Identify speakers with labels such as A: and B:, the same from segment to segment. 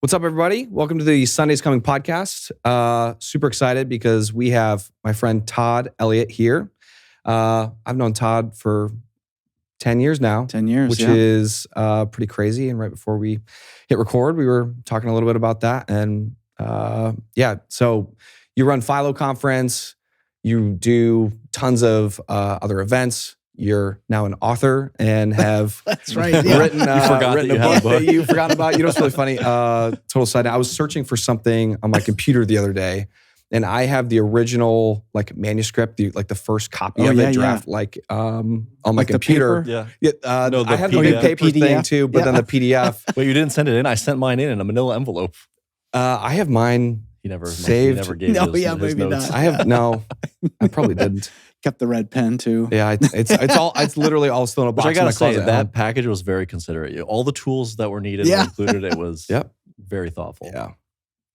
A: What's up, everybody? Welcome to the Sunday's Coming podcast. Super excited because we have my friend Todd Elliott here. I've known Todd for 10 years now.
B: 10 years,
A: which is pretty crazy. And right before we hit record, we were talking a little bit about that. And so you run FILO Conference. You do tons of other events. You're now an author and have
B: That's right. Yeah.
A: written,
C: You forgot
A: written
C: that
A: a
C: you had a
A: book
C: book.
A: that you forgot about. You know what's really funny? Total side note. I was searching for something on my computer the other day, and I have the original manuscript, the first copy of it draft, on my computer.
C: Yeah.
A: I have the
C: PDF.
A: big paper thing too, but then the PDF.
C: Wait, you didn't send it in? I sent mine in a manila envelope.
A: I have mine
C: He never
A: saved.
C: He never gave
B: No,
C: his,
B: yeah,
C: his
B: maybe
C: notes.
B: not.
A: I have no. I probably didn't.
B: Kept the red pen too.
A: Yeah, it's literally all still in a
C: Which
A: box.
C: I gotta
A: in my
C: say,
A: closet.
C: that package was very considerate. All the tools that were needed were included. It was very thoughtful.
A: Yeah.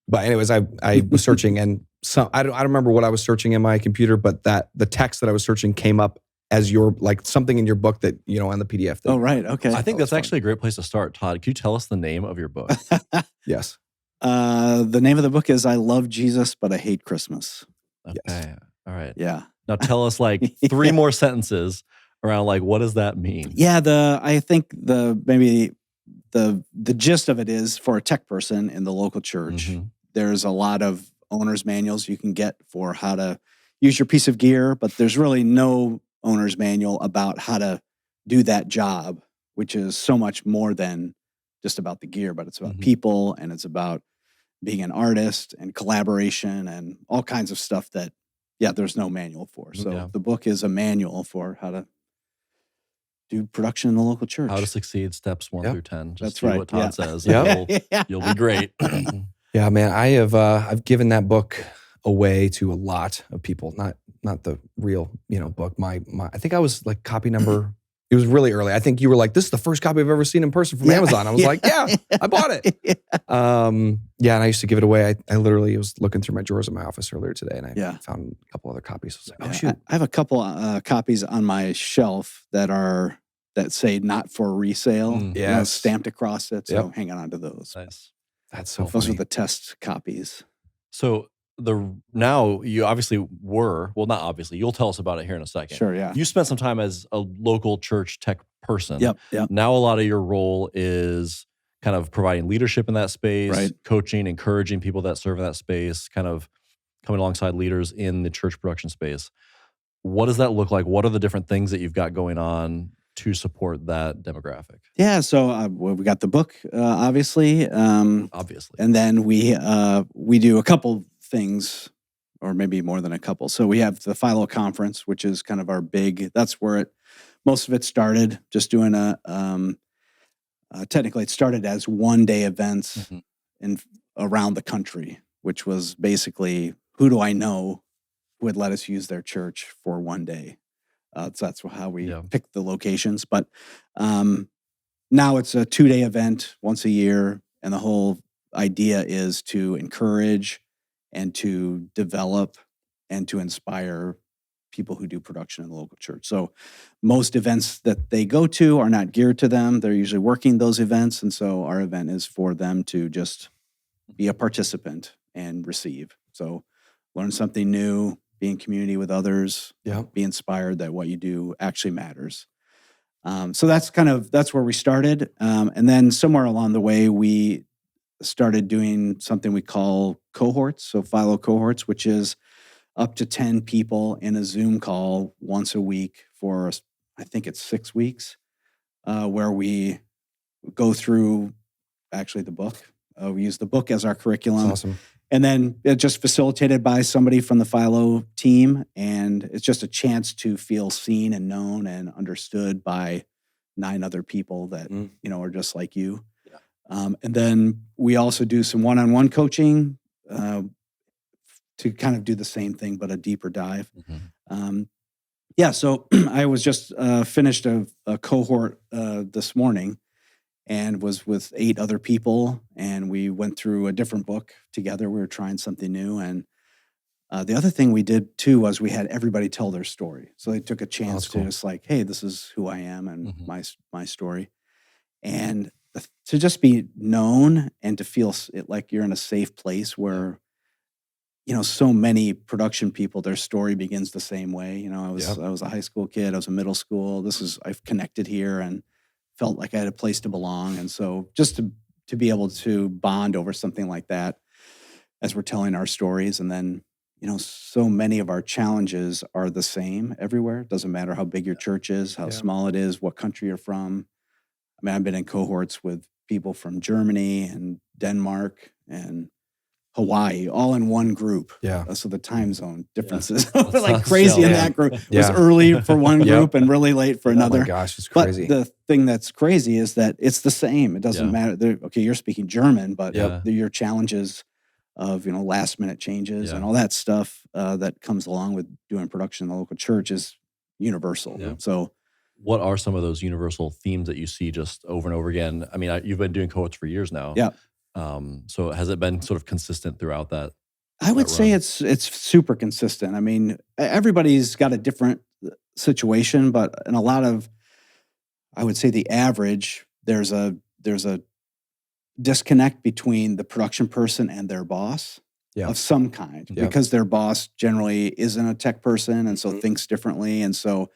A: But anyways, I was searching, and I don't remember what I was searching in my computer, but the text that I was searching came up as your something in your book that on the PDF.
B: Oh, right. Okay.
C: I think that's actually a great place to start. Todd, can you tell us the name of your book?
A: Yes.
B: The name of the book is I Love Jesus, but I Hate Christmas.
C: Okay.
A: Yes.
C: All right.
B: Yeah.
C: Now tell us three more sentences around what does that mean?
B: Yeah. I think the gist of it is for a tech person in the local church,
C: Mm-hmm.
B: there's a lot of owner's manuals you can get for how to use your piece of gear, but there's really no owner's manual about how to do that job, which is so much more than just about the gear, but it's about people, and it's about being an artist and collaboration and all kinds of stuff that, there's no manual for. So the book is a manual for how to do production in the local church.
C: How to succeed, steps 1 through 10. Just
B: That's
C: do
B: right.
C: what Todd says.
A: Yeah.
C: You'll be great.
A: Yeah, man. I've given that book away to a lot of people. Not the real book. My I think I was copy number. It was really early. I think you were like, this is the first copy I've ever seen in person from Amazon. I was like, I bought it. And I used to give it away. I literally was looking through my drawers in my office earlier today, and I found a couple other copies. I was like, oh, shoot.
B: I have a couple copies on my shelf that say not for resale. Stamped across it. So hanging on to those.
C: Nice.
A: That's so
B: Those
A: funny.
B: are the test copies.
C: So now you obviously not obviously, you'll tell us about it here in a second.
B: Sure, yeah.
C: You spent some time as a local church tech person.
B: Yep.
C: Now a lot of your role is kind of providing leadership in that space,
B: Right.
C: coaching, encouraging people that serve in that space, kind of coming alongside leaders in the church production space. What does that look like? What are the different things that you've got going on to support that demographic?
B: Yeah, so we got the book, obviously.
C: Obviously.
B: And then we do a couple things, or maybe more than a couple. So we have the FILO Conference, which is kind of our that's where most of it started, just doing technically it started as one-day events around the country, which was basically, who do I know who would let us use their church for one day? So that's how we picked the locations. But now it's a 2-day event once a year, and the whole idea is to encourage and to develop and to inspire people who do production in the local church. So most events that they go to are not geared to them. They're usually working those events. And so our event is for them to just be a participant and receive. So learn something new, be in community with others, be inspired that what you do actually matters. So that's where we started. And then somewhere along the way, we started doing something we call cohorts. So FILO cohorts, which is up to 10 people in a Zoom call once a week for, I think it's 6 weeks, where we go through actually the book. We use the book as our curriculum.
A: That's awesome.
B: And then it's just facilitated by somebody from the FILO team. And it's just a chance to feel seen and known and understood by 9 other people that, are just like you. Yeah. And then we also do some one-on-one coaching to kind of do the same thing, but a deeper dive. So I was just finished a cohort this morning and was with 8 other people, and we went through a different book together. We were trying something new. And the other thing we did too was we had everybody tell their story. So they took a chance to just hey, this is who I am and my story. And to just be known and to feel like you're in a safe place where, so many production people, their story begins the same way. I was a high school kid. I was in middle school. I've connected here and felt like I had a place to belong. And so just to be able to bond over something like that as we're telling our stories. And then, so many of our challenges are the same everywhere. It doesn't matter how big your church is, how small it is, what country you're from. I mean, I've been in cohorts with people from Germany and Denmark and Hawaii, all in one group.
A: Yeah.
B: So the time zone differences were like crazy in that group. It was early for one group and really late for another.
A: Oh my gosh, it's crazy.
B: But the thing that's crazy is that it's the same. It doesn't matter. Okay, you're speaking German, but your challenges of last minute changes and all that stuff that comes along with doing production in the local church is universal.
C: Yeah.
B: So,
C: what are some of those universal themes that you see just over and over again? I mean, you've been doing cohorts for years now.
B: Yeah.
C: So has it been sort of consistent throughout that?
B: I would say it's super consistent. I mean, everybody's got a different situation, but in a lot of, I would say the average, there's a disconnect between the production person and their boss of some kind because their boss generally isn't a tech person and so thinks differently and so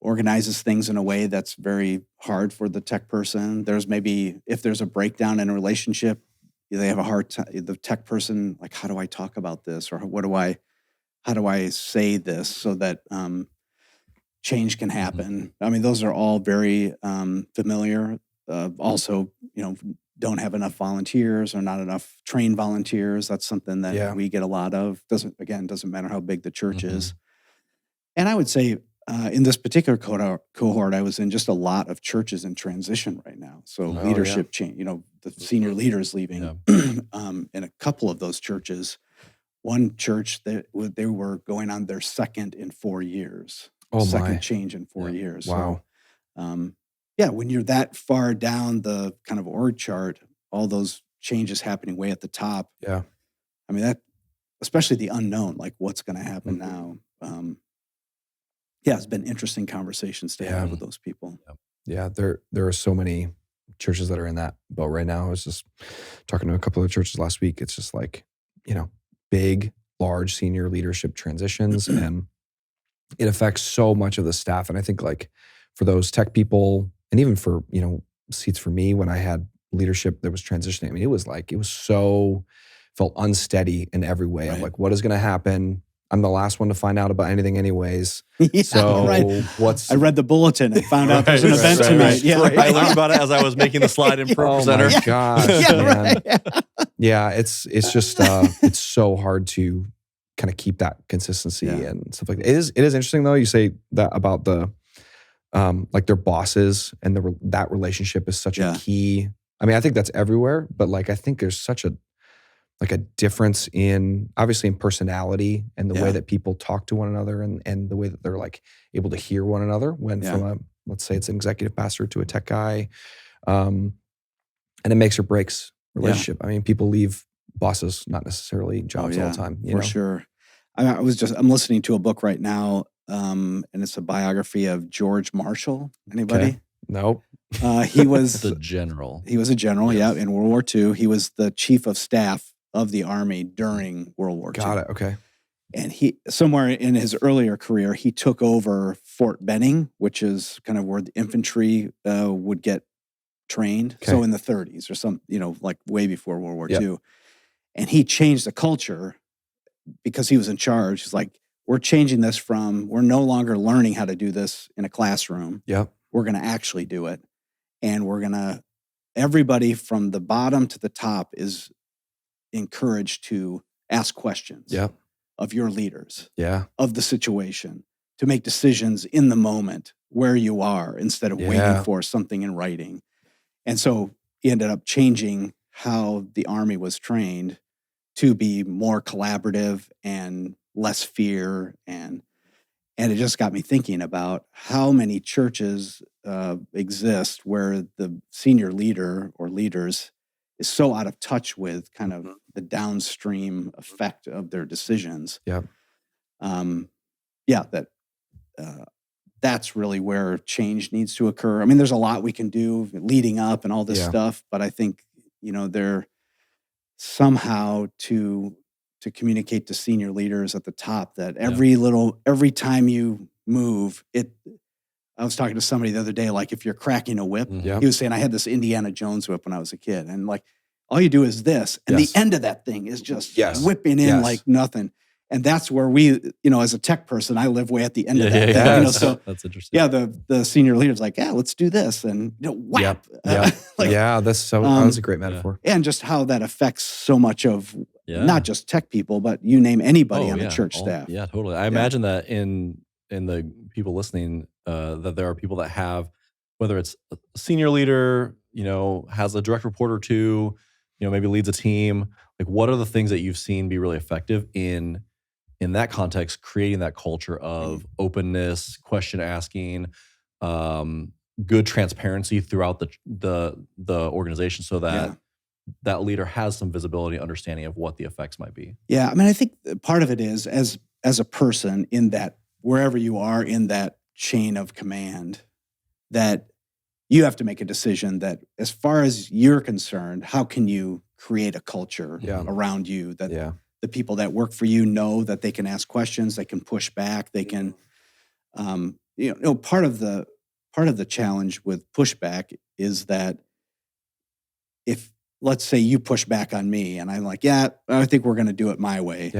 B: organizes things in a way that's very hard for the tech person. There's maybe, if there's a breakdown in a relationship, they have a hard time, the tech person, like, how do I talk about this? Or how do I say this so that change can happen? I mean, those are all very familiar. Also, don't have enough volunteers or not enough trained volunteers. That's something that we get a lot of. Doesn't matter how big the church is. And I would say, in this particular cohort, I was in just a lot of churches in transition right now. So leadership change, the senior leaders leaving. In a couple of those churches, one church that they were going on their second in 4 years. Second change in 4 years.
A: Wow.
B: So, when you're that far down the kind of org chart, all those changes happening way at the top.
A: Yeah.
B: I mean, that, especially the unknown, like what's going to happen now. It's been interesting conversations to have with those people.
A: Yeah, there are so many churches that are in that boat right now. I was just talking to a couple of churches last week. It's just like, big, large senior leadership transitions, and it affects so much of the staff. And I think like for those tech people, and even for, seats for me when I had leadership that was transitioning, I mean, it was felt unsteady in every way. I'm like, what is going to happen? I'm the last one to find out about anything anyways.
B: I read the bulletin and found out there's an event tonight.
C: I learned about it as I was making the slide in Pro Presenter.
A: Oh my gosh, man. Yeah, it's just, it's so hard to kind of keep that consistency and stuff like that. It is interesting though, you say that about the, like their bosses and that relationship is such a key. I mean, I think that's everywhere, but like, I think there's such a difference in, obviously in personality and the way that people talk to one another and the way that they're like able to hear one another from let's say it's an executive pastor to a tech guy. And it makes or breaks relationship. I mean, people leave bosses, not necessarily jobs all the time.
B: For sure. I'm listening to a book right now, and it's a biography of George Marshall. Anybody?
A: Okay. Nope.
B: He was
C: the general.
B: He was a general, in World War II. He was the chief of staff of the Army during World War II.
A: Got it. Okay.
B: And he, somewhere in his earlier career, he took over Fort Benning, which is kind of where the infantry would get trained.
A: Okay.
B: So in the 30s or some, like way before World War II. And he changed the culture because he was in charge. He's like, we're changing this we're no longer learning how to do this in a classroom.
A: Yep.
B: We're going to actually do it. And everybody from the bottom to the top is encouraged to ask questions of your leaders, of the situation, to make decisions in the moment where you are instead of waiting for something in writing. And so he ended up changing how the Army was trained to be more collaborative and less fear. And it just got me thinking about how many churches exist where the senior leader or leaders is so out of touch with kind of the downstream effect of their decisions. that's really where change needs to occur. I mean, there's a lot we can do leading up and all this stuff, but I think, they're somehow to communicate to senior leaders at the top that every time you move, I was talking to somebody the other day, like if you're cracking a whip, he was saying, I had this Indiana Jones whip when I was a kid. And like, all you do is this. And the end of that thing is just whipping in like nothing. And that's where we, as a tech person, I live way at the end of that.
C: Yeah.
B: So
C: that's interesting.
B: Yeah, the senior leader's like, let's do this. And whap.
A: That's a great metaphor.
B: And just how that affects so much of not just tech people, but you name anybody on the church staff.
C: Yeah, totally. I imagine that in the people listening, that there are people that have, whether it's a senior leader, has a direct report or two, maybe leads a team. Like, what are the things that you've seen be really effective in that context, creating that culture of openness, question asking, good transparency throughout the organization, so that that leader has some visibility, understanding of what the effects might be?
B: Yeah, I mean, I think part of it is as a person in that, wherever you are in that chain of command, that you have to make a decision that, as far as you're concerned, how can you create a culture around you that the people that work for you know that they can ask questions, they can push back, they can, part of the challenge with pushback is that if, let's say you push back on me and I'm like, I think we're going to do it my way.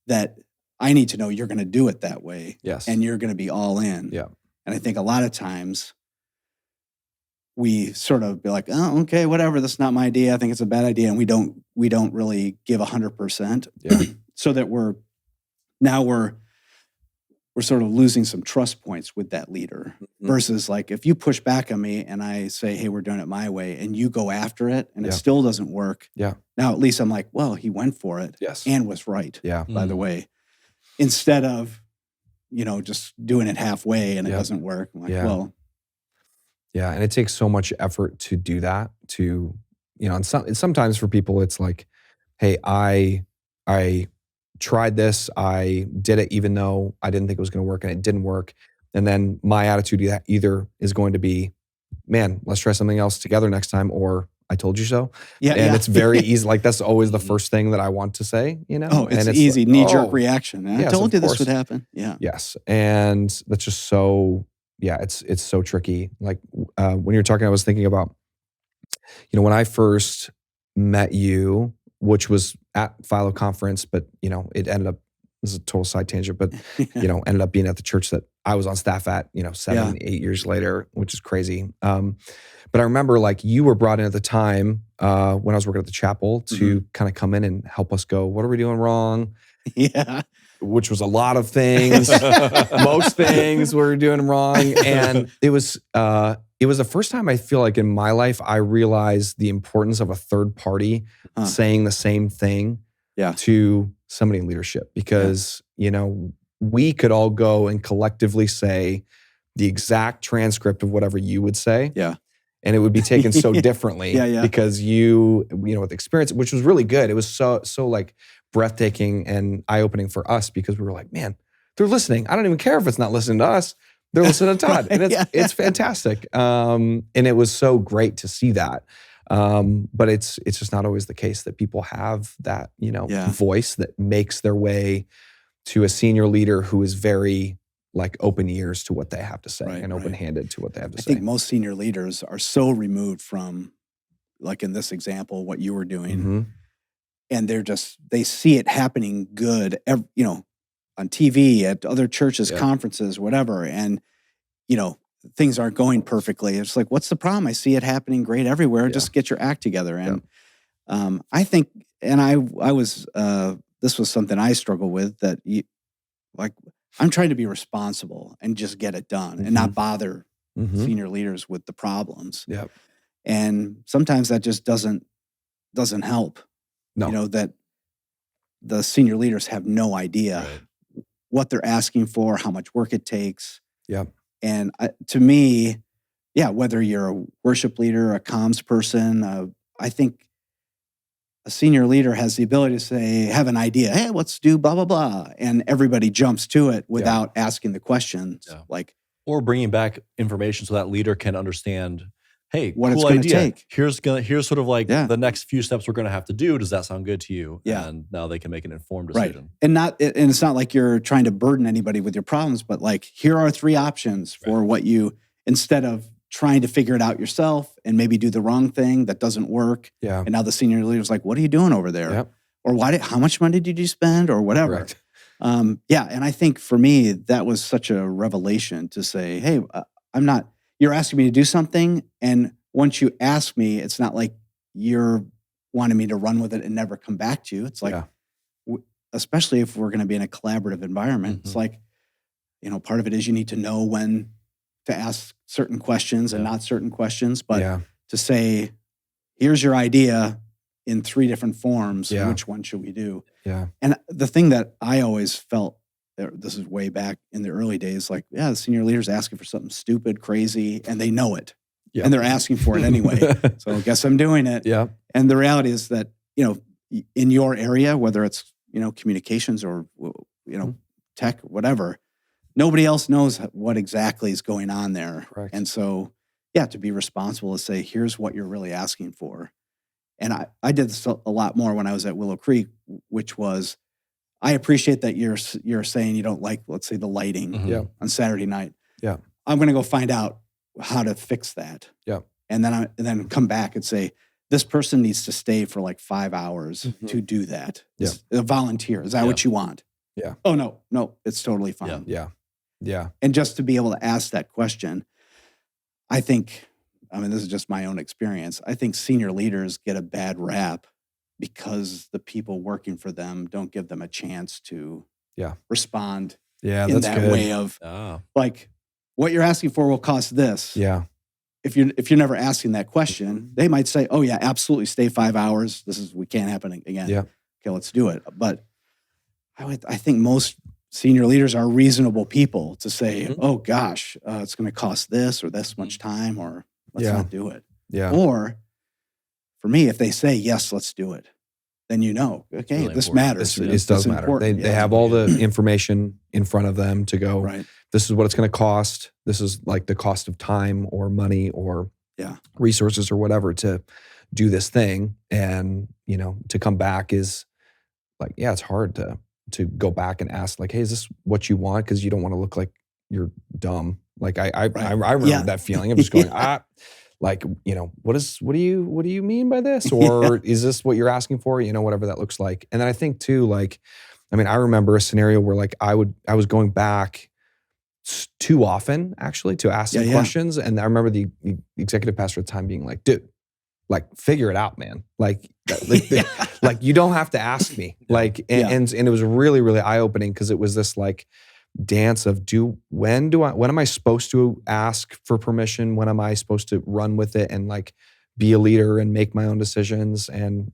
B: That I need to know you're going to do it that way. And you're going to be all in. And I think a lot of times we sort of be like, oh, okay, whatever, that's not my idea. I think it's a bad idea. And we don't really give 100%. So that we're sort of losing some trust points with that leader versus like, if you push back on me and I say, hey, we're doing it my way, and you go after it and it still doesn't work. Now, at least I'm like, well, he went for it and was right, by the way, instead of, just doing it halfway and it doesn't work. I'm like, well.
A: Yeah, and it takes so much effort to do that, and sometimes for people, it's like, hey, I tried this, I did it even though I didn't think it was going to work, and it didn't work. And then my attitude either is going to be, man, let's try something else together next time, or I told you so. It's very easy. Like, that's always the first thing that I want to say,
B: Oh, it's easy, like, knee-jerk reaction. I told you this would happen.
A: Yes, and that's just so... it's so tricky. Like, when you're talking, I was thinking about, when I first met you, which was at FILO Conference, but, it ended up, this is a total side tangent, but, ended up being at the church that I was on staff at, 7, 8 years later, which is crazy. But I remember, like, you were brought in at the time when I was working at the chapel to kind of come in and help us go, what are we doing wrong? Which was a lot of things. Most things we were doing wrong. And it was the first time I feel like in my life I realized the importance of a third party saying the same thing to somebody in leadership. Because, we could all go and collectively say the exact transcript of whatever you would say. And it would be taken so differently because you with experience, which was really good. It was so like breathtaking and eye-opening for us, because we were like, man, they're listening. I don't even care if it's not listening to us. They're listening to Todd. And it's fantastic. And it was so great to see that. But it's just not always the case that people have that, voice that makes their way to a senior leader who is very like open ears to what they have to say and open-handed to what they have to say.
B: I think most senior leaders are so removed from, like in this example, what you were doing. And they see it happening good, on TV, at other churches, conferences, whatever. And, things aren't going perfectly. It's like, what's the problem? I see it happening great everywhere. Just get your act together. And I think, and I was, this was something I struggle with, that I'm trying to be responsible and just get it done and not bother senior leaders with the problems. And sometimes that just doesn't help. That the senior leaders have no idea what they're asking for, how much work it takes. And to me, whether you're a worship leader, a comms person, I think a senior leader has the ability to say, have an idea, hey, let's do blah, blah, blah. And everybody jumps to it without asking the questions. Like,
C: Or bringing back information so that leader can understand, hey,
B: What
C: cool
B: it's gonna
C: idea.
B: take.
C: Here's sort of like
B: Yeah.
C: the next few steps we're going to have to do. Does that sound good to you?
B: Yeah.
C: And now they can make an informed
B: Right.
C: decision.
B: And it's not like you're trying to burden anybody with your problems, but like, here are 3 options for what you, instead of trying to figure it out yourself and maybe do the wrong thing that doesn't work.
A: Yeah.
B: And now the senior leader's like, what are you doing over there?
A: Yep.
B: Or how much money did you spend or whatever?
A: Correct.
B: Yeah. And I think for me, that was such a revelation to say, hey, you're asking me to do something. And once you ask me, it's not like you're wanting me to run with it and never come back to you. It's like, especially if we're going to be in a collaborative environment, it's like, part of it is you need to know when to ask certain questions and not certain questions. But to say, here's your idea in 3 different forms, which one should we do?
A: Yeah.
B: And the thing that I always felt, this is way back in the early days, like, the senior leader's asking for something stupid, crazy, and they know it.
A: Yeah.
B: And they're asking for it anyway. So I guess I'm doing it.
A: Yeah.
B: And the reality is that, in your area, whether it's, communications or, tech, whatever, nobody else knows what exactly is going on there.
A: Correct.
B: And so, to be responsible is say, here's what you're really asking for. And I did this a lot more when I was at Willow Creek, which was, I appreciate that you're saying you don't like, let's say, the lighting on Saturday night.
A: Yeah.
B: I'm going to go find out how to fix that.
A: Yeah.
B: And then come back and say, this person needs to stay for like 5 hours to do that.
A: Yeah.
B: A volunteer. Is that what you want?
A: Yeah.
B: Oh, no, it's totally fine.
A: Yeah. Yeah.
B: And just to be able to ask that question, I think, this is just my own experience. I think senior leaders get a bad rap because the people working for them don't give them a chance to respond in
A: that's
B: that
A: good.
B: way of like, what you're asking for will cost this.
A: Yeah.
B: If you're never asking that question, they might say, oh yeah, absolutely, stay 5 hours. We can't happen again.
A: Yeah.
B: Okay, let's do it. But I think most senior leaders are reasonable people to say, oh gosh, it's going to cost this or this much time, or let's not do it.
A: Yeah.
B: Or for me, if they say, yes, let's do it, then okay,
C: Really
B: this
C: important.
B: matters.
A: It does matter. They have all the information in front of them to go,
B: right.
A: This is what it's going to cost. This is like the cost of time or money or resources or whatever to do this thing. And, to come back is like, it's hard to go back and ask like, hey, is this what you want? Because you don't want to look like you're dumb. Like I remember that feeling of just going, like, what do you mean by this? Or is this what you're asking for? Whatever that looks like. And then I think too, like, I remember a scenario where like I was going back too often actually to ask some questions. And I remember the executive pastor at the time being like, dude, like figure it out, man. Like you don't have to ask me. Like, and it was really, really eye-opening because it was this like dance of when am I supposed to ask for permission? When am I supposed to run with it and like be a leader and make my own decisions? And,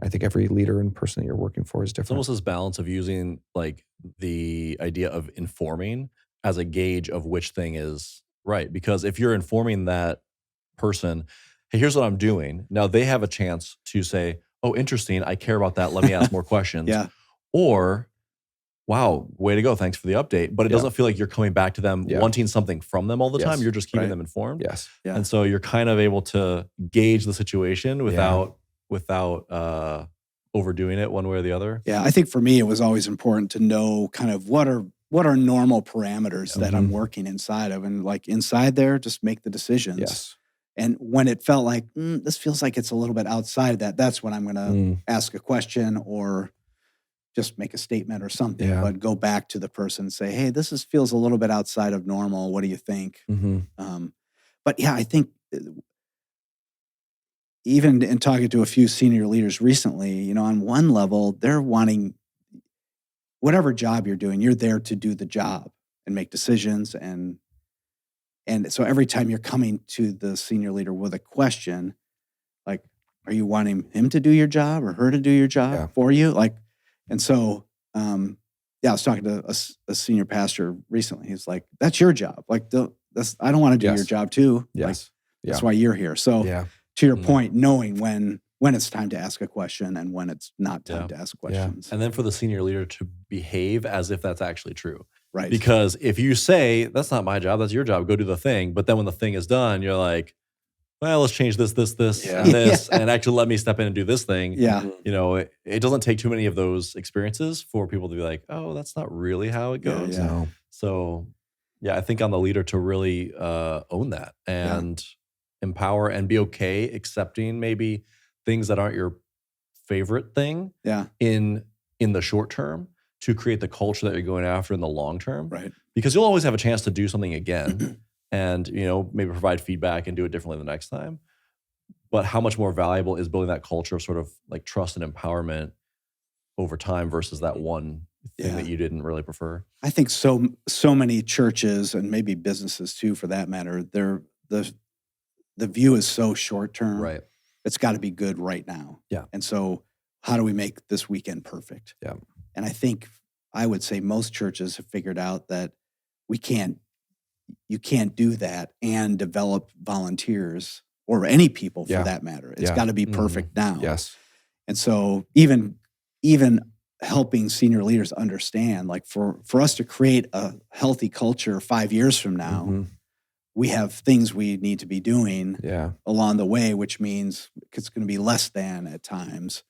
A: I think every leader and person that you're working for is different.
C: It's almost this balance of using like the idea of informing as a gauge of which thing is right. Because if you're informing that person, hey, here's what I'm doing. Now they have a chance to say, oh, interesting. I care about that. Let me ask more questions. Or, wow, way to go. Thanks for the update. But it doesn't feel like you're coming back to them wanting something from them all the time. You're just keeping them informed.
A: Yes. Yeah.
C: And so you're kind of able to gauge the situation without overdoing it one way or the other.
B: Yeah, I think for me, it was always important to know kind of what are normal parameters that I'm working inside of. And like inside there, just make the decisions.
A: Yes.
B: And when it felt like, this feels like it's a little bit outside of that, that's when I'm going to ask a question or just make a statement or something.
A: Yeah.
B: But go back to the person and say, hey, this feels a little bit outside of normal. What do you think? But yeah, I think even in talking to a few senior leaders recently, on one level, they're wanting whatever job you're doing, you're there to do the job and make decisions. And so every time you're coming to the senior leader with a question, like, are you wanting him to do your job or her to do your job for you? Like, and so, I was talking to a senior pastor recently. He's like, that's your job. Like, I don't want to do your job too.
A: Yes.
B: Like, that's why you're here. So to your point, knowing when it's time to ask a question and when it's not time to ask questions.
C: And then for the senior leader to behave as if that's actually true.
B: Right.
C: Because if you say, that's not my job, that's your job, go do the thing. But then when the thing is done, you're like, well, let's change this,
A: Yeah.
C: and this, and actually let me step in and do this thing.
B: Yeah.
C: You know, it doesn't take too many of those experiences for people to be like, oh, that's not really how it goes.
B: Yeah.
A: No.
C: So, yeah, I think on the leader to really own that and empower and be okay accepting maybe things that aren't your favorite thing
B: Yeah.
C: in the short term to create the culture that you're going after in the long term.
B: Right.
C: Because you'll always have a chance to do something again and, you know, maybe provide feedback and do it differently the next time. But how much more valuable is building that culture of sort of like trust and empowerment over time versus that one thing that you didn't really prefer?
B: I think so many churches and maybe businesses too, for that matter, the view is so short term.
C: Right.
B: It's got to be good right now.
A: Yeah.
B: And so how do we make this weekend perfect?
A: Yeah.
B: And I would say most churches have figured out that you can't do that and develop volunteers or any people for that matter. It's got to be perfect now.
A: Yes.
B: And so even helping senior leaders understand, like for us to create a healthy culture 5 years from now, we have things we need to be doing along the way, which means it's going to be less than at times.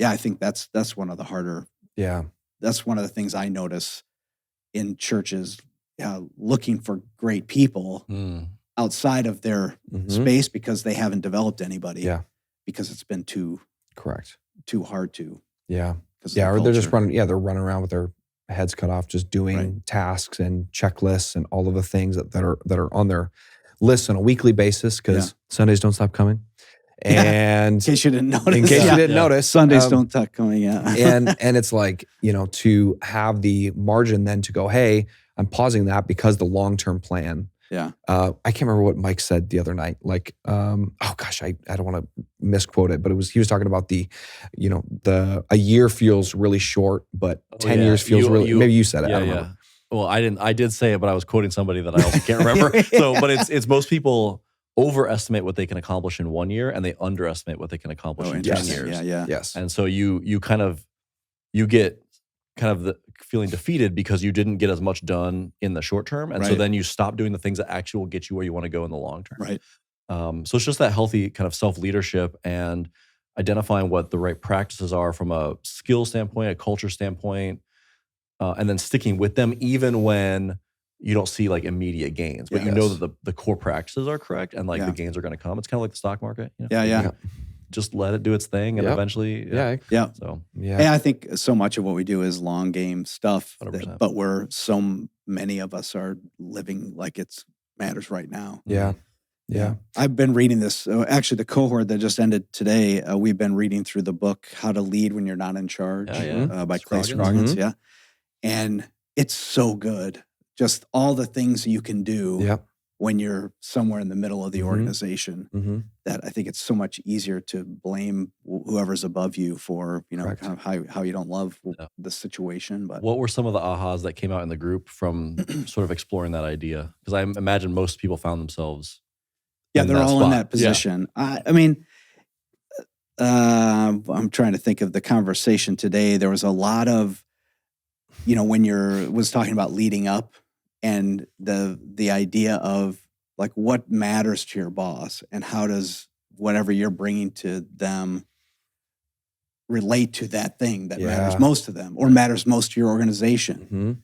B: I think that's one of the harder.
A: Yeah.
B: That's one of the things I notice in churches, looking for great people outside of their space because they haven't developed anybody.
A: Yeah.
B: Because it's been too hard to.
A: Yeah. Yeah. Or they're just running. Yeah. They're running around with their heads cut off, just doing tasks and checklists and all of the things that are on their list on a weekly basis because Sundays don't stop coming. And
B: in case you didn't notice,
A: you didn't notice,
B: Sundays don't stop coming. Yeah.
A: and it's like, you know, to have the margin then to go, hey, I'm pausing that because the long-term plan.
B: Yeah.
A: I can't remember what Mike said the other night. Like, oh gosh, I don't want to misquote it, but he was talking about a year feels really short, but 10 years feels maybe you said it. I don't remember.
C: Well, I did say it, but I was quoting somebody that I also can't remember. But it's most people overestimate what they can accomplish in 1 year and they underestimate what they can accomplish in 10 years.
B: Yeah.
A: Yes.
C: And so you get kind of the feeling defeated because you didn't get as much done in the short term. And so then you stop doing the things that actually will get you where you want to go in the long term.
B: Right.
C: So it's just that healthy kind of self-leadership and identifying what the right practices are from a skill standpoint, a culture standpoint, and then sticking with them even when you don't see like immediate gains, but you know that the core practices are correct and like the gains are going to come. It's kind of like the stock market. You know?
B: Yeah.
C: Just let it do its thing and eventually. So,
B: yeah. I think so much of what we do is long game stuff,
C: 100%.
B: but so many of us are living like it's matters right now.
A: Yeah.
B: I've been reading this. Actually, the cohort that just ended today, we've been reading through the book, How to Lead When You're Not in Charge by Clay Scroggins. Yeah. And it's so good. Just all the things you can do when you're somewhere in the middle of the organization that I think it's so much easier to blame whoever's above you for, kind of how you don't love the situation. But
C: what were some of the ahas that came out in the group from sort of exploring that idea? Because I imagine most people found themselves
B: they're all in that position. I mean, I'm trying to think of the conversation today. There was a lot of, when was talking about leading up and the idea of like what matters to your boss and how does whatever you're bringing to them relate to that thing that matters most to them or matters most to your organization.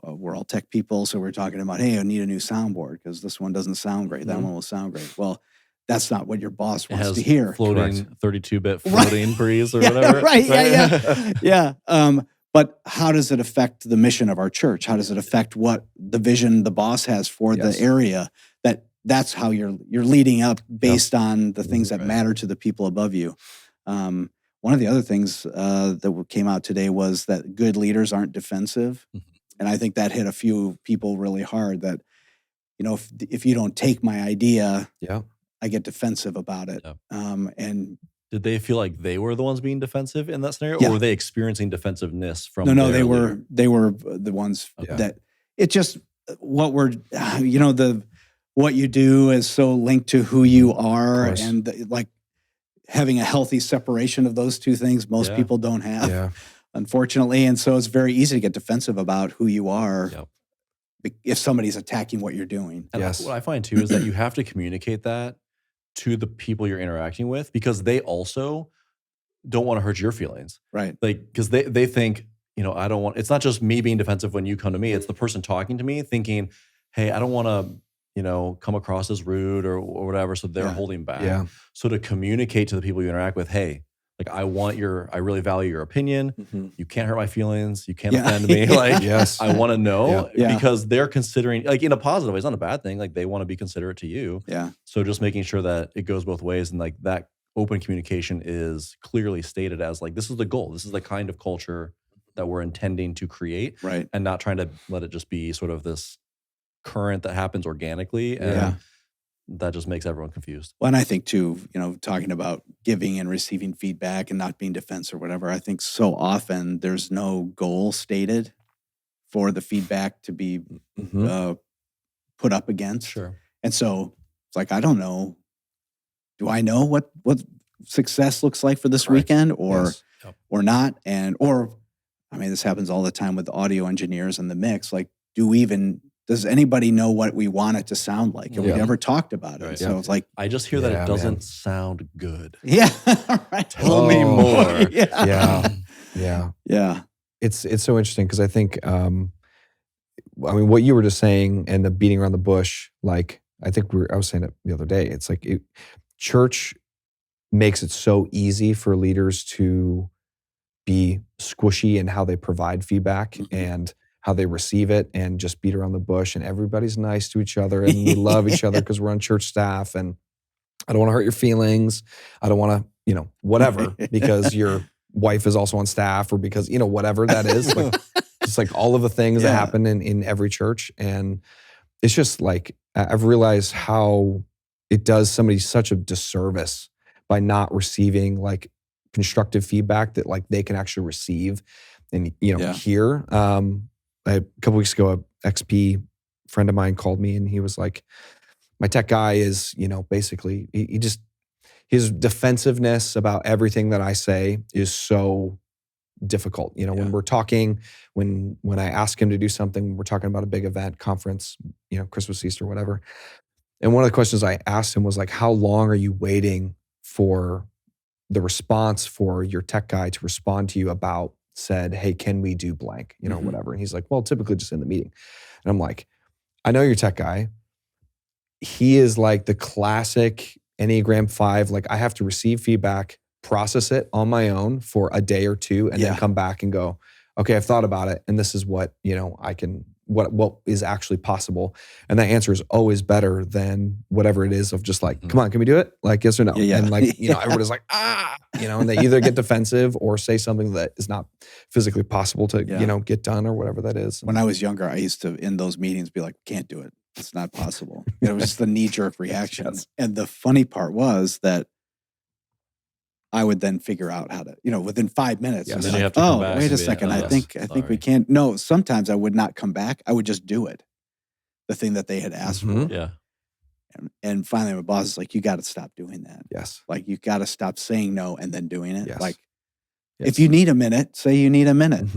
B: We're all tech people, so we're talking about, hey, I need a new soundboard because this one doesn't sound great. That one will sound great. Well, that's not what your boss wants to hear.
C: Floating 32-bit floating breeze or whatever.
B: Right. Yeah. But how does it affect the mission of our church? How does it affect what the vision the boss has for the area? That's how you're leading up based on the things that matter to the people above you. One of the other things that came out today was that good leaders aren't defensive. And I think that hit a few people really hard that, if you don't take my idea, I get defensive about it. And
C: did they feel like they were the ones being defensive in that scenario, or were they experiencing defensive-ness from?
B: No, they were the ones that it just what you do is so linked to who you are, and like having a healthy separation of those two things. Most people don't have. unfortunately. And so it's very easy to get defensive about who you are
C: Yep.
B: if somebody's attacking what you're doing.
C: And
A: Yes.
C: what I find too is that you have to communicate that to the people you're interacting with, because they also don't want to hurt your feelings.
B: Right.
C: Like, because they think, I don't want, it's not just me being defensive when you come to me, it's the person talking to me thinking, hey, I don't want to, come across as rude or whatever. So they're holding back.
A: Yeah.
C: So to communicate to the people you interact with, hey, like I really value your opinion.
B: Mm-hmm.
C: You can't hurt my feelings. You can't offend me. Like,
A: Yes.
C: I want to know
B: Yeah.
C: because they're considering, like in a positive way, it's not a bad thing. Like they want to be considerate to you.
B: Yeah.
C: So just making sure that it goes both ways, and like that open communication is clearly stated as like, this is the goal. This is the kind of culture that we're intending to create,
B: Right.
C: and not trying to let it just be sort of this current that happens organically. And that just makes everyone confused.
B: Well, and I think too, talking about giving and receiving feedback and not being defensive or whatever, I think so often there's no goal stated for the feedback to be put up against.
C: Sure.
B: And so it's like, I don't know. Do I know what success looks like for this weekend or not? This happens all the time with audio engineers and the mix. Like, does anybody know what we want it to sound like? Have we never talked about it?
C: Right.
B: So it's like,
C: I just hear that it doesn't sound good.
B: yeah, right.
C: Tell me more.
A: Yeah. It's so interesting because I think, what you were just saying and the beating around the bush, like I think I was saying it the other day. It's like church makes it so easy for leaders to be squishy in how they provide feedback and how they receive it, and just beat around the bush, and everybody's nice to each other and we love each other because we're on church staff, and I don't want to hurt your feelings. I don't want to, whatever, because your wife is also on staff, or because, whatever that is. Like, just like all of the things that happen in every church. And it's just like, I've realized how it does somebody such a disservice by not receiving like constructive feedback that like they can actually receive and, hear. A couple weeks ago, a XP friend of mine called me and he was like, my tech guy is, basically his defensiveness about everything that I say is so difficult. When we're talking, when I ask him to do something, we're talking about a big event, conference, Christmas, Easter, whatever. And one of the questions I asked him was like, how long are you waiting for the response for your tech guy to respond to you about said, hey, can we do blank, whatever. And he's like, well, typically just in the meeting. And I'm like, I know your tech guy. He is like the classic Enneagram 5. Like I have to receive feedback, process it on my own for a day or two, and then come back and go, okay, I've thought about it. And this is what, I can, what is actually possible. And that answer is always better than whatever it is of just like, come on, can we do it? Like, yes or no? And like, everybody's like, and they either get defensive or say something that is not physically possible to, get done or whatever that is.
B: When I was younger, I used to, in those meetings, be like, can't do it. It's not possible. It was just the knee-jerk reaction.
A: Yes.
B: And the funny part was that I would then figure out how to, within 5 minutes.
A: Yes.
B: And
C: Then
B: then
C: you have to come back
B: wait
C: and
B: a
C: be,
B: second.
C: oh,
B: I think we can't. No, sometimes I would not come back. I would just do it. The thing that they had asked for.
C: Yeah.
B: And finally, my boss is like, you got to stop doing that.
A: Yes.
B: Like, you got to stop saying no and then doing it.
A: Yes.
B: Like, if you need a minute, say you need a minute.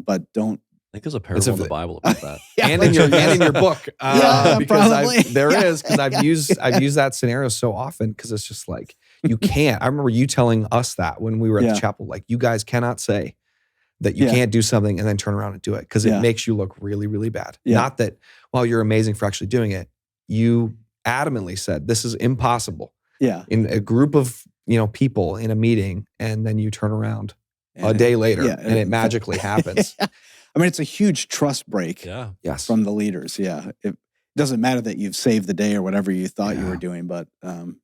B: But don't.
C: I think there's a parable in the Bible about that.
A: And in your book,
B: Yeah,
A: because
B: probably.
A: because I've used that scenario so often, because it's just like you can't. I remember you telling us that when we were at the chapel, like you guys cannot say that you can't do something and then turn around and do it, because it makes you look really, really bad. Not that while you're amazing for actually doing it, you adamantly said this is impossible.
B: Yeah,
A: in a group of people in a meeting, and then you turn around a day later and it magically happens.
B: I mean, it's a huge trust break
A: Yes.
B: from the leaders. Yeah. It doesn't matter that you've saved the day or whatever you thought you were doing, but to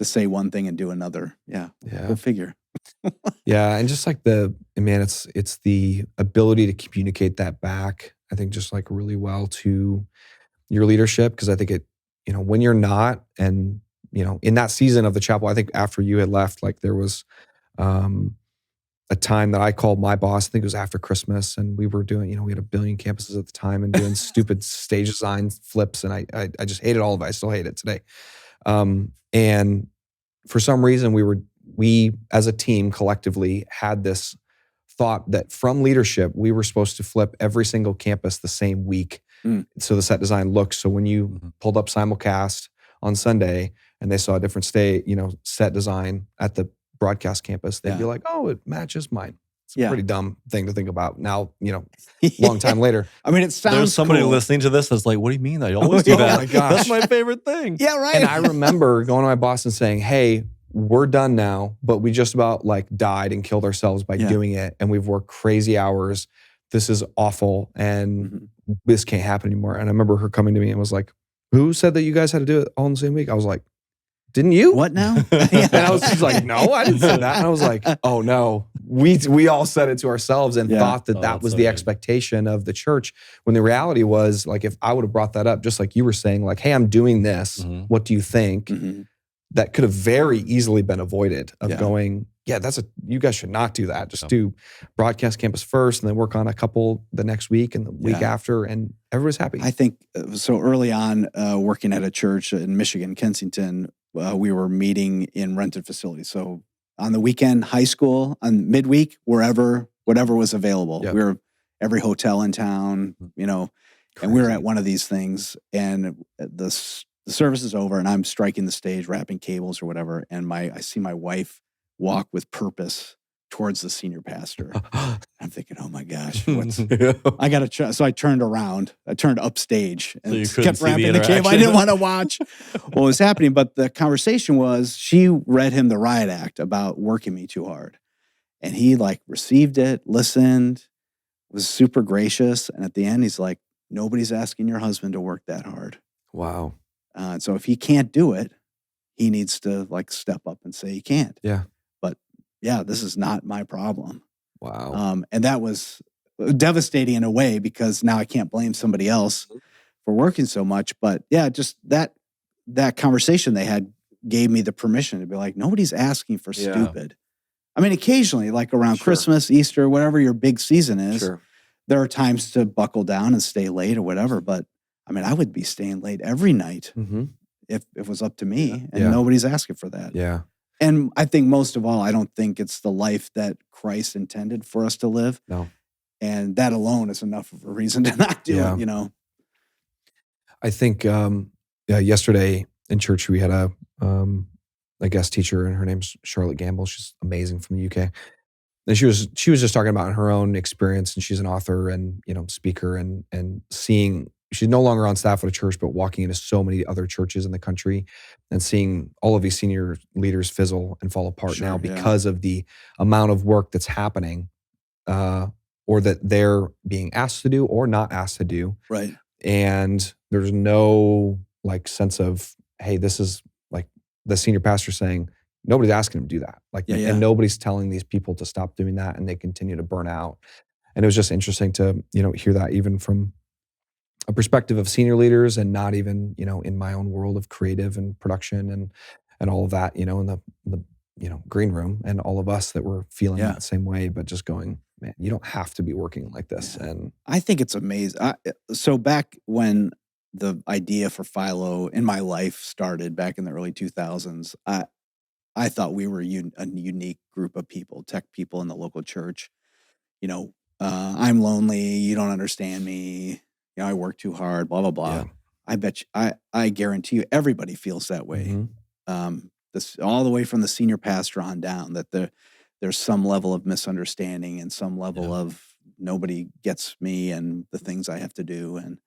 B: say one thing and do another. Yeah. Go figure.
A: And just like it's the ability to communicate that back, I think, just like really well to your leadership. Because I think it, when you're not, and, in that season of the chapel, I think after you had left, like there was, a time that I called my boss, I think it was after Christmas, and we were doing, we had 1 billion campuses at the time and doing stupid stage design flips. And I just hated all of it. I still hate it today. And for some reason we as a team collectively had this thought that from leadership, we were supposed to flip every single campus the same week. So the set design looks, so when you pulled up simulcast on Sunday and they saw a different set design at the broadcast campus, they'd be like, oh, it matches mine. It's a pretty dumb thing to think about now, long time later.
B: I mean, it sounds
C: There's somebody
B: cool.
C: listening to this that's like, what do you mean? I always do that.
A: Oh my gosh.
C: That's my favorite thing.
B: Yeah, right.
A: And I remember going to my boss and saying, hey, we're done now, but we just about died and killed ourselves by doing it. And we've worked crazy hours. This is awful. And this can't happen anymore. And I remember her coming to me and was like, who said that you guys had to do it all in the same week? I was like, didn't you?
B: What now?
A: And she's like, no, I didn't say that. And I was like, oh no, we all said it to ourselves and thought that was the expectation of the church. When the reality was, if I would have brought that up, just like you were saying, hey, I'm doing this. What do you think? That could have very easily been avoided of going, you guys should not do that. Just do broadcast campus first and then work on a couple the next week and the week after, and everybody's happy.
B: I think so. Early on, working at a church in Michigan, Kensington, we were meeting in rented facilities. So on the weekend, high school, on midweek, whatever was available. We were every hotel in town, and we were at one of these things, and the service is over, and I'm striking the stage, wrapping cables or whatever, and I see my wife walk with purpose towards the senior pastor. I'm thinking, oh my gosh, I got to try. So I turned around, I turned upstage and kept wrapping the cable. I didn't want to watch what was happening. But the conversation was, she read him the riot act about working me too hard. And he received it, listened, was super gracious. And at the end, he's like, nobody's asking your husband to work that hard.
A: Wow.
B: So if he can't do it, he needs to step up and say he can't.
A: Yeah.
B: Yeah, this is not my problem.
A: Wow.
B: And that was devastating in a way, because now I can't blame somebody else for working so much. But yeah, just that conversation they had gave me the permission to be like, nobody's asking for stupid. I mean, occasionally, around Christmas, Easter, whatever your big season is, there are times to buckle down and stay late or whatever. But I mean, I would be staying late every night if it was up to me, and nobody's asking for that.
A: Yeah.
B: And I think most of all, I don't think it's the life that Christ intended for us to live. No. And that alone is enough of a reason to not do it,
A: I think yesterday in church, we had a guest teacher, and her name's Charlotte Gamble. She's amazing, from the UK. And she was just talking about her own experience, and she's an author and, speaker, and seeing, she's no longer on staff at a church, but walking into so many other churches in the country and seeing all of these senior leaders fizzle and fall apart now because of the amount of work that's happening, or that they're being asked to do or not asked to do.
B: Right.
A: And there's no sense of, hey, this is the senior pastor saying, nobody's asking him to do that. And nobody's telling these people to stop doing that, and they continue to burn out. And it was just interesting to, hear that even from a perspective of senior leaders, and not even, in my own world of creative and production and all of that, in the green room, and all of us that were feeling that same way, but just going, man, you don't have to be working like this. And
B: I think it's amazing. So back when the idea for FILO in my life started back in the early 2000s, I thought we were a unique group of people, tech people in the local church. I'm lonely. You don't understand me. I work too hard, blah, blah, blah. Yeah. I bet you, I guarantee you everybody feels that way. This all the way from the senior pastor on down, that there's some level of misunderstanding and some level of nobody gets me and the things I have to do. And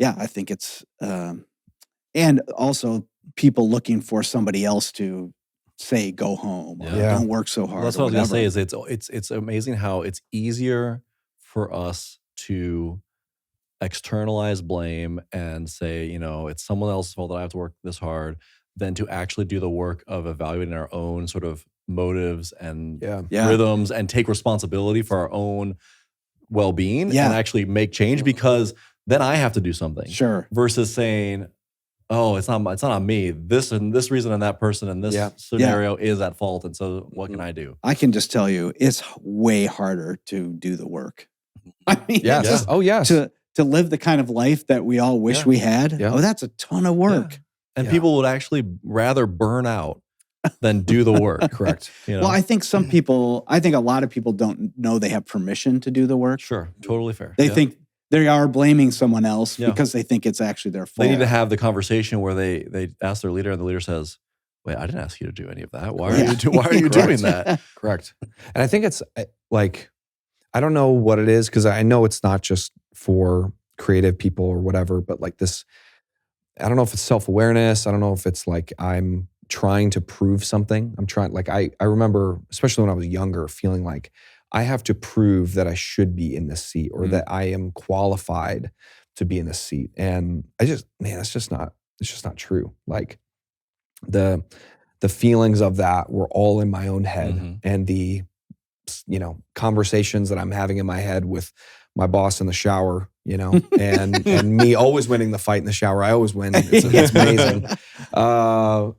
B: I think it's, and also people looking for somebody else to say, go home, or don't work so hard.
C: Well, that's what I was going to say, is it's amazing how it's easier for us to externalize blame and say, it's someone else's fault that I have to work this hard, than to actually do the work of evaluating our own sort of motives and rhythms, and take responsibility for our own well-being and actually make change, because then I have to do something.
B: Sure.
C: Versus saying, oh, it's not on me. This and this reason and that person and this scenario is at fault. And so what can I do?
B: I can just tell you, it's way harder to do the work. I mean, to live the kind of life that we all wish we had. Yeah. Oh, that's a ton of work.
C: And people would actually rather burn out then do the work.
A: Correct.
C: You know?
B: Well, I think a lot of people don't know they have permission to do the work.
C: Sure, totally fair.
B: They think they are blaming someone else
C: Yeah.
B: because they think it's actually their fault.
C: They need to have the conversation where they ask their leader, and the leader says, "Wait, I didn't ask you to do any of that. Why are you doing that?"
A: Correct. And I think it's like, I don't know what it is, because I know it's not just for creative people or whatever, but like this, I don't know if it's self-awareness. I don't know if it's like I'm trying to prove something. I'm trying, like I remember, especially when I was younger, feeling like I have to prove that I should be in this seat, or that I am qualified to be in this seat. And it's just not true. Like the feelings of that were all in my own head, and the, conversations that I'm having in my head with my boss in the shower, and me always winning the fight in the shower. I always win. It's amazing. Are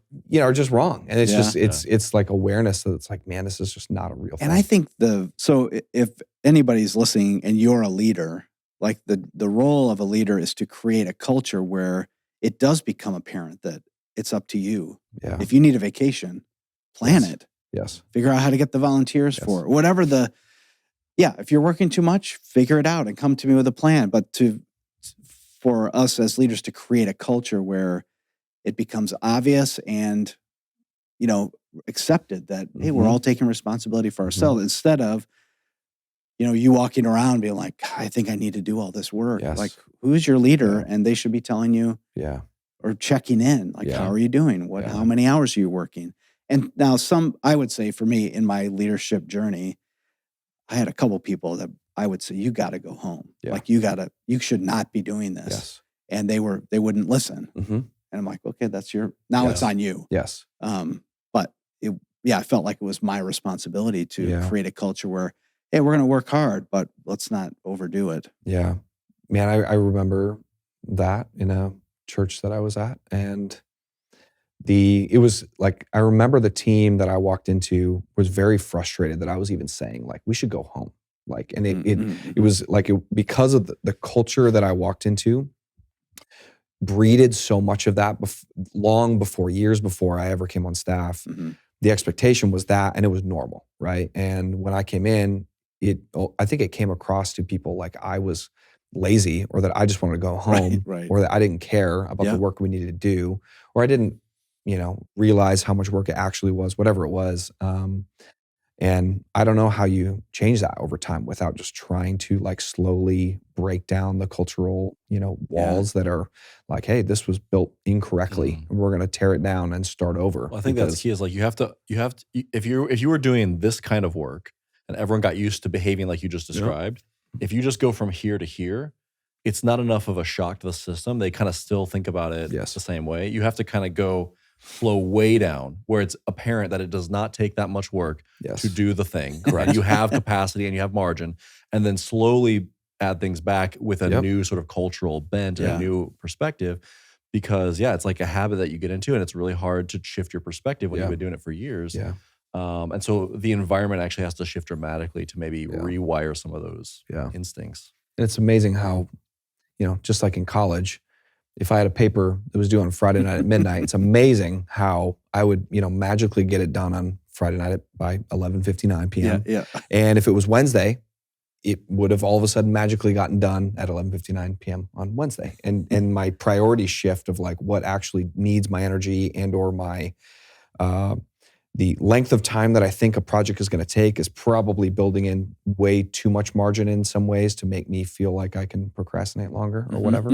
A: just wrong. And it's it's like awareness that it's like, man, this is just not a real thing.
B: And I think so if anybody's listening and you're a leader, like the role of a leader is to create a culture where it does become apparent that it's up to you.
A: Yeah.
B: If you need a vacation, plan it.
A: Yes.
B: Figure out how to get the volunteers for it. Whatever if you're working too much, figure it out and come to me with a plan. But for us as leaders to create a culture where it becomes obvious and, accepted that, hey, we're all taking responsibility for ourselves, instead of, you walking around being like, I think I need to do all this work.
A: Yes.
B: Like, who's your leader? And they should be telling you, or checking in, like, how are you doing? How many hours are you working? And now I would say for me in my leadership journey, I had a couple people that I would say, you got to go home.
A: Yeah.
B: Like you should not be doing this.
A: Yes.
B: And they wouldn't listen. And I'm like, okay, that's it's on you.
A: Yes.
B: But I felt like it was my responsibility to create a culture where, hey, we're going to work hard, but let's not overdo it.
A: Yeah. Man, I remember that in a church that I was at, and it was like, I remember the team that I walked into was very frustrated that I was even saying like, we should go home. Like, and it was like, because of the culture that I walked into breeded so much of that years before I ever came on staff. The expectation was that, and it was normal. Right. And when I came in, I think it came across to people like I was lazy, or that I just wanted to go home, or that I didn't care about the work we needed to do, or I didn't, realize how much work it actually was, whatever it was. And I don't know how you change that over time without just trying to like slowly break down the cultural, walls that are like, hey, this was built incorrectly, and we're going to tear it down and start over.
C: Well, I think that's key, is like, you have to, if you were doing this kind of work and everyone got used to behaving like you just described, if you just go from here to here, it's not enough of a shock to the system. They kind of still think about it the same way. You have to kind of flow way down where it's apparent that it does not take that much work to do the thing. Correct. You have capacity and you have margin, and then slowly add things back with a new sort of cultural bent and a new perspective, because it's like a habit that you get into, and it's really hard to shift your perspective when you've been doing it for years. And so the environment actually has to shift dramatically to maybe rewire some of those instincts.
A: And it's amazing how, just like in college, if I had a paper that was due on Friday night at midnight, it's amazing how I would, magically get it done on Friday night by 11:59 p.m. And if it was Wednesday, it would have all of a sudden magically gotten done at 11:59 p.m. on Wednesday. And my priority shift of like what actually needs my energy and or my the length of time that I think a project is going to take is probably building in way too much margin in some ways to make me feel like I can procrastinate longer or whatever.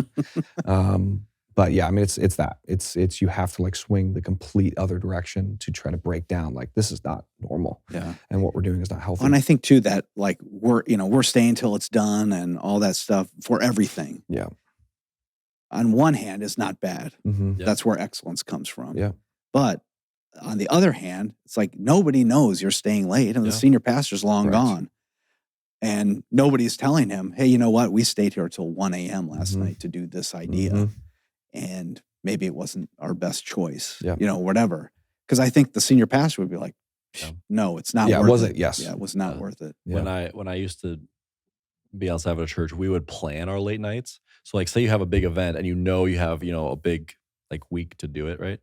A: But yeah, I mean, it's that. It's you have to like swing the complete other direction to try to break down like, this is not normal. And what we're doing is not healthy.
B: And I think too that like we're staying till it's done and all that stuff for everything. On one hand is not bad. That's where excellence comes from. But on the other hand, it's like nobody knows you're staying late, and the senior pastor's long gone. And nobody's telling him, hey, you know what? We stayed here till 1 a.m. last night to do this idea. And maybe it wasn't our best choice, whatever. Because I think the senior pastor would be like, no, it's not worth it.
A: It wasn't,
B: it was not worth it.
C: When I used to be outside of a church, we would plan our late nights. So like, say you have a big event and you have, a big like week to do it, right?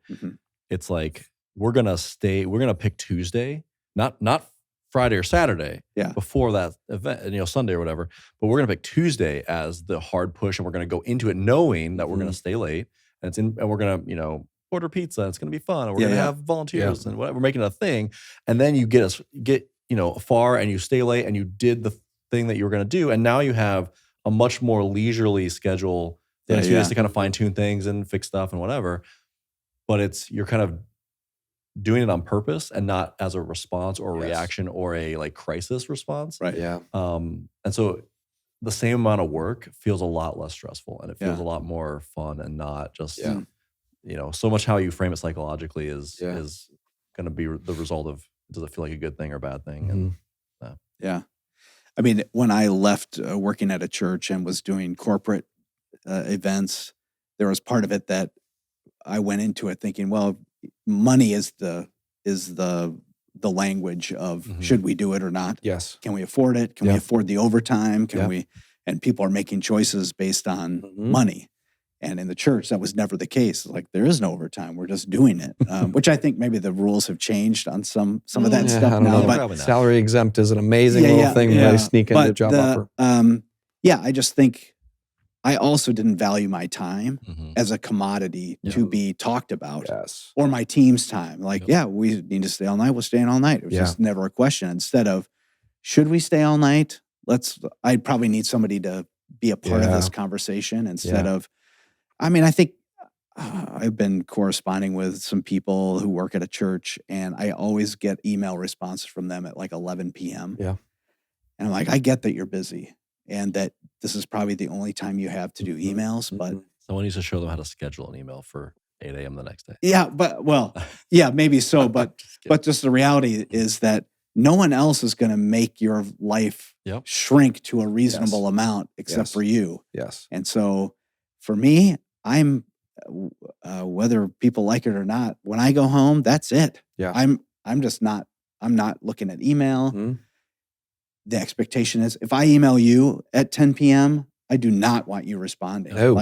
C: It's like, we're gonna pick Tuesday, not Friday or Saturday before that event, Sunday or whatever, but we're gonna pick Tuesday as the hard push, and we're gonna go into it knowing that we're gonna stay late, and we're gonna order pizza. It's gonna be fun, and we're gonna have volunteers and whatever. We're making it a thing, and then you get far, and you stay late, and you did the thing that you were gonna do, and now you have a much more leisurely schedule the next few days to kind of fine tune things and fix stuff and whatever. But you're kind of doing it on purpose and not as a response or a reaction or a like crisis response.
B: Right.
A: Yeah.
C: And so the same amount of work feels a lot less stressful, and it feels a lot more fun, and not just, so much how you frame it psychologically is going to be the result of, does it feel like a good thing or a bad thing? And
B: I mean, when I left working at a church and was doing corporate events, there was part of it that I went into it thinking, well, money is the language of should we do it or not?
A: Yes.
B: Can we afford it? Can we afford the overtime? Can we? And people are making choices based on money. And in the church, that was never the case. Like, there is no overtime. We're just doing it, which I think maybe the rules have changed on some of that stuff now.
A: But salary exempt is an amazing little thing when they sneak into a job offer.
B: I just think I also didn't value my time as a commodity to be talked about, or my team's time. Like, we need to stay all night. We'll stay in all night. It was just never a question. Instead of, should we stay all night? I'd probably need somebody to be a part of this conversation instead of, I mean, I think I've been corresponding with some people who work at a church, and I always get email responses from them at like 11 p.m.
A: Yeah.
B: And I'm like, I get that you're busy and that this is probably the only time you have to do emails, but
C: someone needs to show them how to schedule an email for 8 a.m. the next day.
B: Yeah, but maybe so. But just the reality is that no one else is going to make your life shrink to a reasonable amount except for you.
A: Yes.
B: And so for me, I'm whether people like it or not, when I go home, that's it.
A: Yeah.
B: I'm not looking at email. The expectation is, if I email you at 10 p.m., I do not want you responding.
A: No.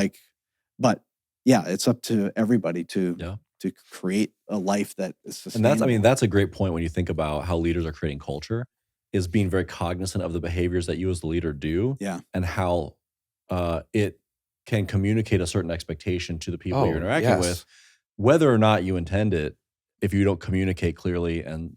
B: But it's up to everybody to create a life that is sustainable.
C: And that's a great point when you think about how leaders are creating culture, is being very cognizant of the behaviors that you as the leader do, and how it can communicate a certain expectation to the people you're interacting with, whether or not you intend it. If you don't communicate clearly and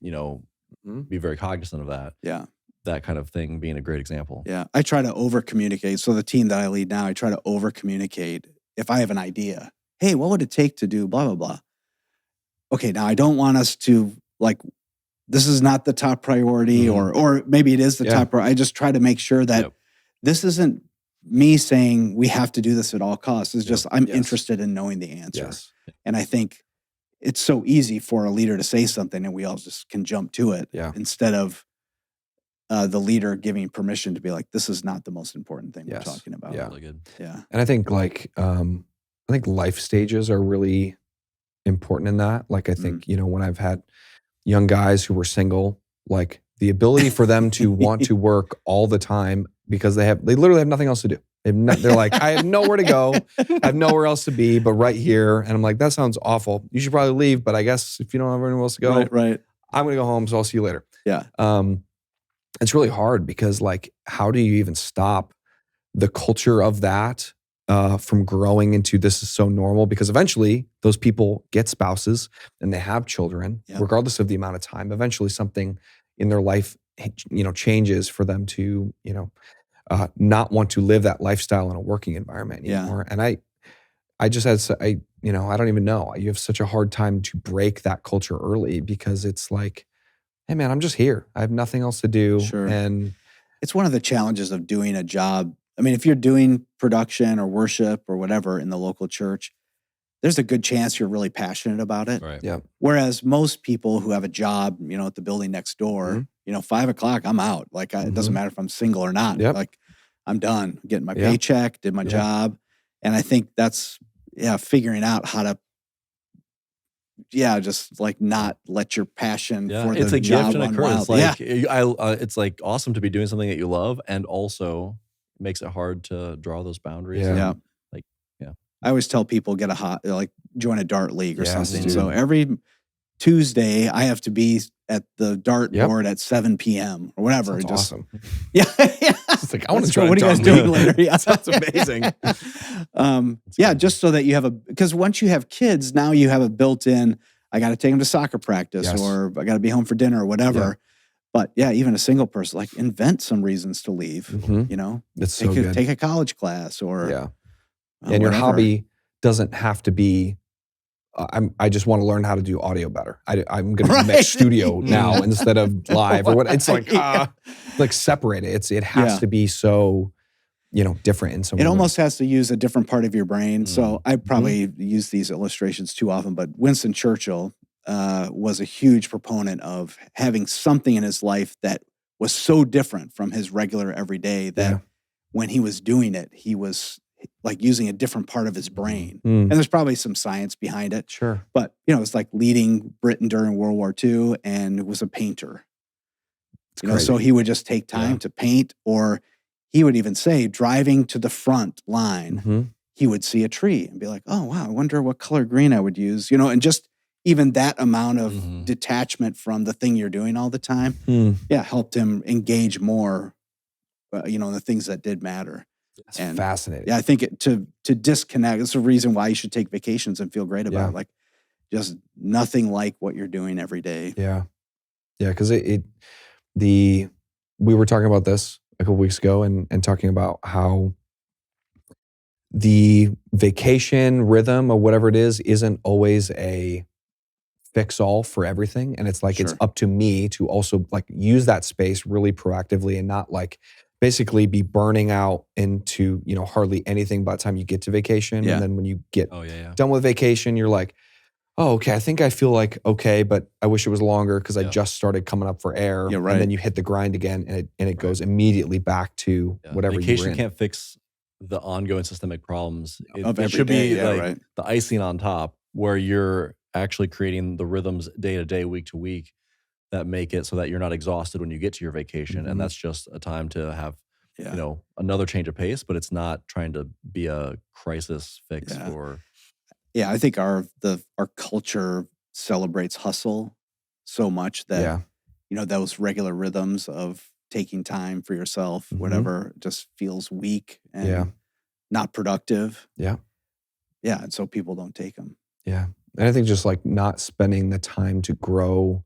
C: be very cognizant of that, that kind of thing being a great example.
B: Yeah, I try to over communicate. So the team that I lead now, I try to over communicate. If I have an idea, hey, what would it take to do blah blah blah? Okay, now I don't want us to this is not the top priority, or maybe it is the top priority. I just try to make sure that this isn't me saying we have to do this at all costs. It's just I'm interested in knowing the answer. And I think it's so easy for a leader to say something and we all just can jump to it instead of the leader giving permission to be like, this is not the most important thing we're talking about.
C: Really good.
B: Yeah.
A: And I think I think life stages are really important in that. Like, I think, when I've had young guys who were single, like the ability for them to want to work all the time because they literally have nothing else to do. They're like, I have nowhere to go. I have nowhere else to be but right here. And I'm like, that sounds awful. You should probably leave, but I guess if you don't have anywhere else to go,
B: right.
A: I'm going to go home, so I'll see you later.
B: Yeah.
A: It's really hard because how do you even stop the culture of that from growing into this is so normal? Because eventually those people get spouses and they have children, regardless of the amount of time. Eventually something in their life, changes for them to, not want to live that lifestyle in a working environment anymore. And I just I don't even know. You have such a hard time to break that culture early because it's like, hey man, I'm just here. I have nothing else to do.
B: Sure.
A: And
B: it's one of the challenges of doing a job. I mean, if you're doing production or worship or whatever in the local church, there's a good chance you're really passionate about it.
C: Right.
A: Yeah.
B: Whereas most people who have a job, at the building next door, 5 o'clock, I'm out. Like, it doesn't matter if I'm single or not.
A: Yep.
B: Like, I'm done. I'm getting my paycheck, did my job. And I think that's, figuring out how to, just not let your passion for
C: it's
B: the
C: a
B: job
C: gift and a
B: run
C: curse.
B: wild.
C: It's like awesome to be doing something that you love, and also makes it hard to draw those boundaries.
A: Yeah.
B: I always tell people join a dart league or
A: Yes,
B: something.
A: dude.
B: So every Tuesday, I have to be at the dartboard at 7 p.m. or whatever.
A: Sounds awesome.
B: Yeah.
A: It's like, I want to try.
B: What are you guys doing later? Yeah.
A: Sounds amazing.
B: Just so that you have because once you have kids, now you have a built-in, I got to take them to soccer practice or I got to be home for dinner or whatever. Yeah. But even a single person, like invent some reasons to leave,
A: It's so good.
B: Take a college class or.
A: Yeah. And your hobby doesn't have to be, I just want to learn how to do audio better. I'm going to mix studio now instead of live or what. It's like, like separate it. It has to be so, different in some way.
B: It almost has to use a different part of your brain. So I probably use these illustrations too often, but Winston Churchill was a huge proponent of having something in his life that was so different from his regular everyday that when he was doing it, he was like using a different part of his brain. And there's probably some science behind it.
A: Sure.
B: But, it's like leading Britain during World War II and was a painter. So he would just take time to paint, or he would even say driving to the front line, he would see a tree and be like, oh, wow, I wonder what color green I would use, and just even that amount of detachment from the thing you're doing all the time, helped him engage more, in the things that did matter.
A: That's fascinating.
B: Yeah, I think to disconnect, that's a reason why you should take vacations and feel great about it. Like just nothing like what you're doing every day.
A: Yeah. Yeah, because we were talking about this a couple weeks ago and talking about how the vacation rhythm or whatever it is isn't always a fix all for everything. And it's like, it's up to me to also like use that space really proactively and not like basically be burning out into, hardly anything by the time you get to vacation. And then when you get done with vacation, you're like, oh, okay, I think I feel like okay, but I wish it was longer because I just started coming up for air.
B: Yeah, right.
A: And then you hit the grind again and it goes immediately back to whatever
C: vacation
A: you were in.
C: Can't fix the ongoing systemic problems. It
B: day,
C: should be the icing on top where you're actually creating the rhythms day to day, week to week that make it so that you're not exhausted when you get to your vacation. And that's just a time to have, another change of pace, but it's not trying to be a crisis fix for.
B: Yeah, I think our culture celebrates hustle so much that, those regular rhythms of taking time for yourself, whatever, just feels weak and not productive.
A: Yeah.
B: Yeah, and so people don't take them.
A: Yeah. And I think just like not spending the time to grow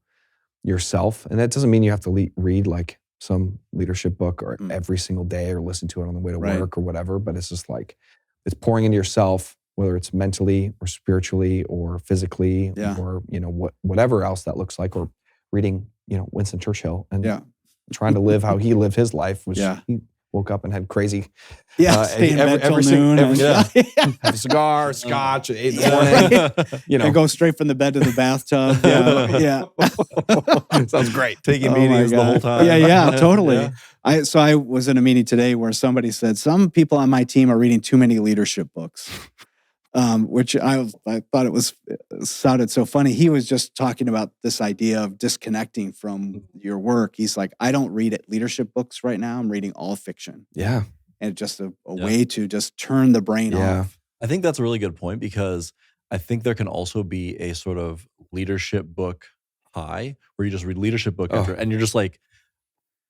A: yourself. And that doesn't mean you have to read like some leadership book or every single day or listen to it on the way to work or whatever. But it's just like, it's pouring into yourself, whether it's mentally or spiritually or physically or, whatever else that looks like, or reading, Winston Churchill and trying to live how he lived his life, which he woke up and had crazy.
B: Stay in bed till noon.
A: Have a cigar, scotch at 8 in the morning.
B: And go straight from the bed to the bathtub.
A: Sounds great.
C: Taking meetings the whole time.
B: Yeah, totally. I was in a meeting today where somebody said, some people on my team are reading too many leadership books. Which I thought sounded so funny. He was just talking about this idea of disconnecting from your work. He's like, I don't read leadership books right now. I'm reading all fiction.
A: Yeah.
B: And just a way to just turn the brain off.
C: I think that's a really good point, because I think there can also be a sort of leadership book high where you just read leadership book after, and you're just like,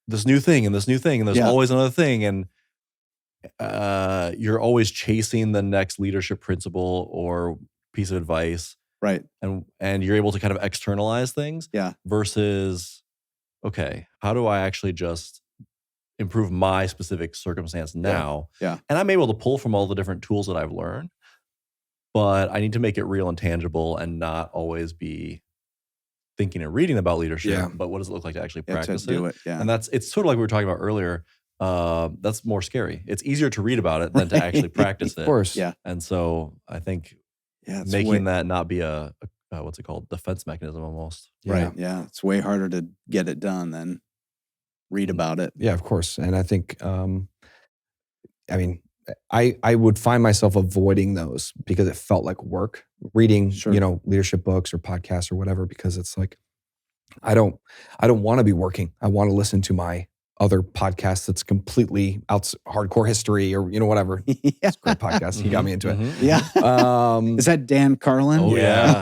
C: this new thing and this new thing, and there's always another thing. And you're always chasing the next leadership principle or piece of advice.
B: Right.
C: And you're able to kind of externalize things.
B: Yeah.
C: Versus, okay, how do I actually just improve my specific circumstance now?
B: Yeah.
C: And I'm able to pull from all the different tools that I've learned, but I need to make it real and tangible and not always be thinking and reading about leadership, but what does it look like to actually practice
B: to do it? Yeah.
C: And it's sort of like we were talking about earlier. That's more scary. It's easier to read about it than to actually practice it.
A: Of course.
B: Yeah.
C: And so I think making that not be a what's it called? Defense mechanism almost.
B: Right. Yeah. It's way harder to get it done than read about it.
A: Yeah, of course. And I think, I would find myself avoiding those because it felt like work, reading, leadership books or podcasts or whatever, because it's like, I don't want to be working. I want to listen to my other podcast that's completely hardcore history or whatever. It's a great podcast. He got me into it.
B: Yeah. Is that Dan Carlin?
C: Oh yeah.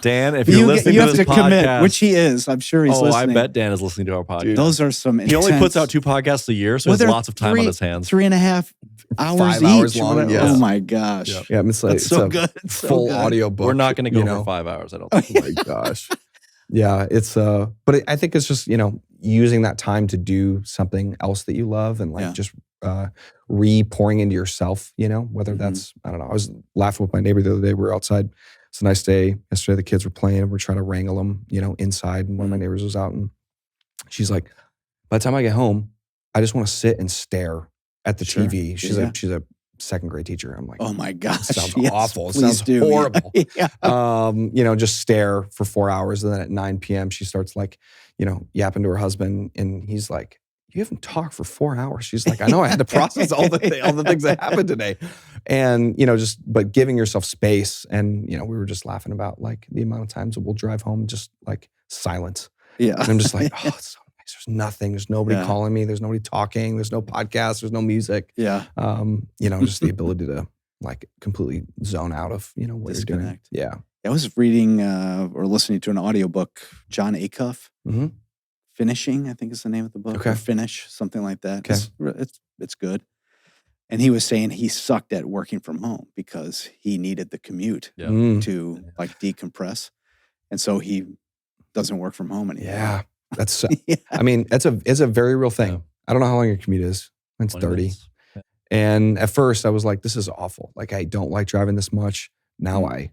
C: Dan, if you're listening
B: you
C: to
B: have
C: this
B: to
C: podcast,
B: commit, which he is. I'm sure he's listening.
C: I bet Dan is listening to our podcast.
A: Dude.
B: Those are some
C: He only
B: intense-
C: puts out 2 podcasts a year, so he has
B: they're
C: lots of time on his hands.
B: 3.5 hours
A: 5
B: each.
A: hours long,
B: whatever.
A: yes.
B: Oh my gosh.
C: Yep.
A: Yeah, it's like
B: That's so
A: it's a
B: good. It's so
A: full
B: good.
A: audio book.
C: We're not going to go
A: you
C: for
A: know?
C: 5 hours, I don't think.
A: Oh my gosh. Yeah, it's but I think it's just, using that time to do something else that you love and like just re-pouring into yourself, whether that's, I don't know. I was laughing with my neighbor the other day. We were outside. It's a nice day. Yesterday the kids were playing and we're trying to wrangle them, inside. And one of my neighbors was out and she's like, by the time I get home, I just want to sit and stare at the TV. She's a second grade teacher. I'm like,
B: oh my gosh.
A: It sounds
B: yes,
A: awful. It
B: please
A: sounds
B: do.
A: horrible.
B: Yeah.
A: Just stare for 4 hours. And then at 9 p.m., she starts like, yapping to her husband. And he's like, you haven't talked for 4 hours. She's like, I know, I had to process all the things that happened today. And, but giving yourself space. And, we were just laughing about like the amount of times that we'll drive home, just like silence.
B: Yeah.
A: And I'm just like, oh, it's so nice. There's nothing. There's nobody calling me. There's nobody talking. There's no podcast. There's no music.
B: Yeah.
A: Just the ability to like completely zone out of, what you're doing.
B: Disconnect.
A: Yeah.
B: I was reading or listening to an audiobook, John Acuff, Finishing, I think is the name of the book.
A: Okay.
B: Or Finish, something like that.
A: Okay.
B: It's good. And he was saying he sucked at working from home because he needed the commute to like decompress. And so he doesn't work from home anymore.
A: Yeah. That's, I mean, it's a very real thing.
C: Yeah.
A: I don't know how long your commute is. It's 30.
C: Minutes. Yeah.
A: And at first I was like, this is awful. Like, I don't like driving this much. Now I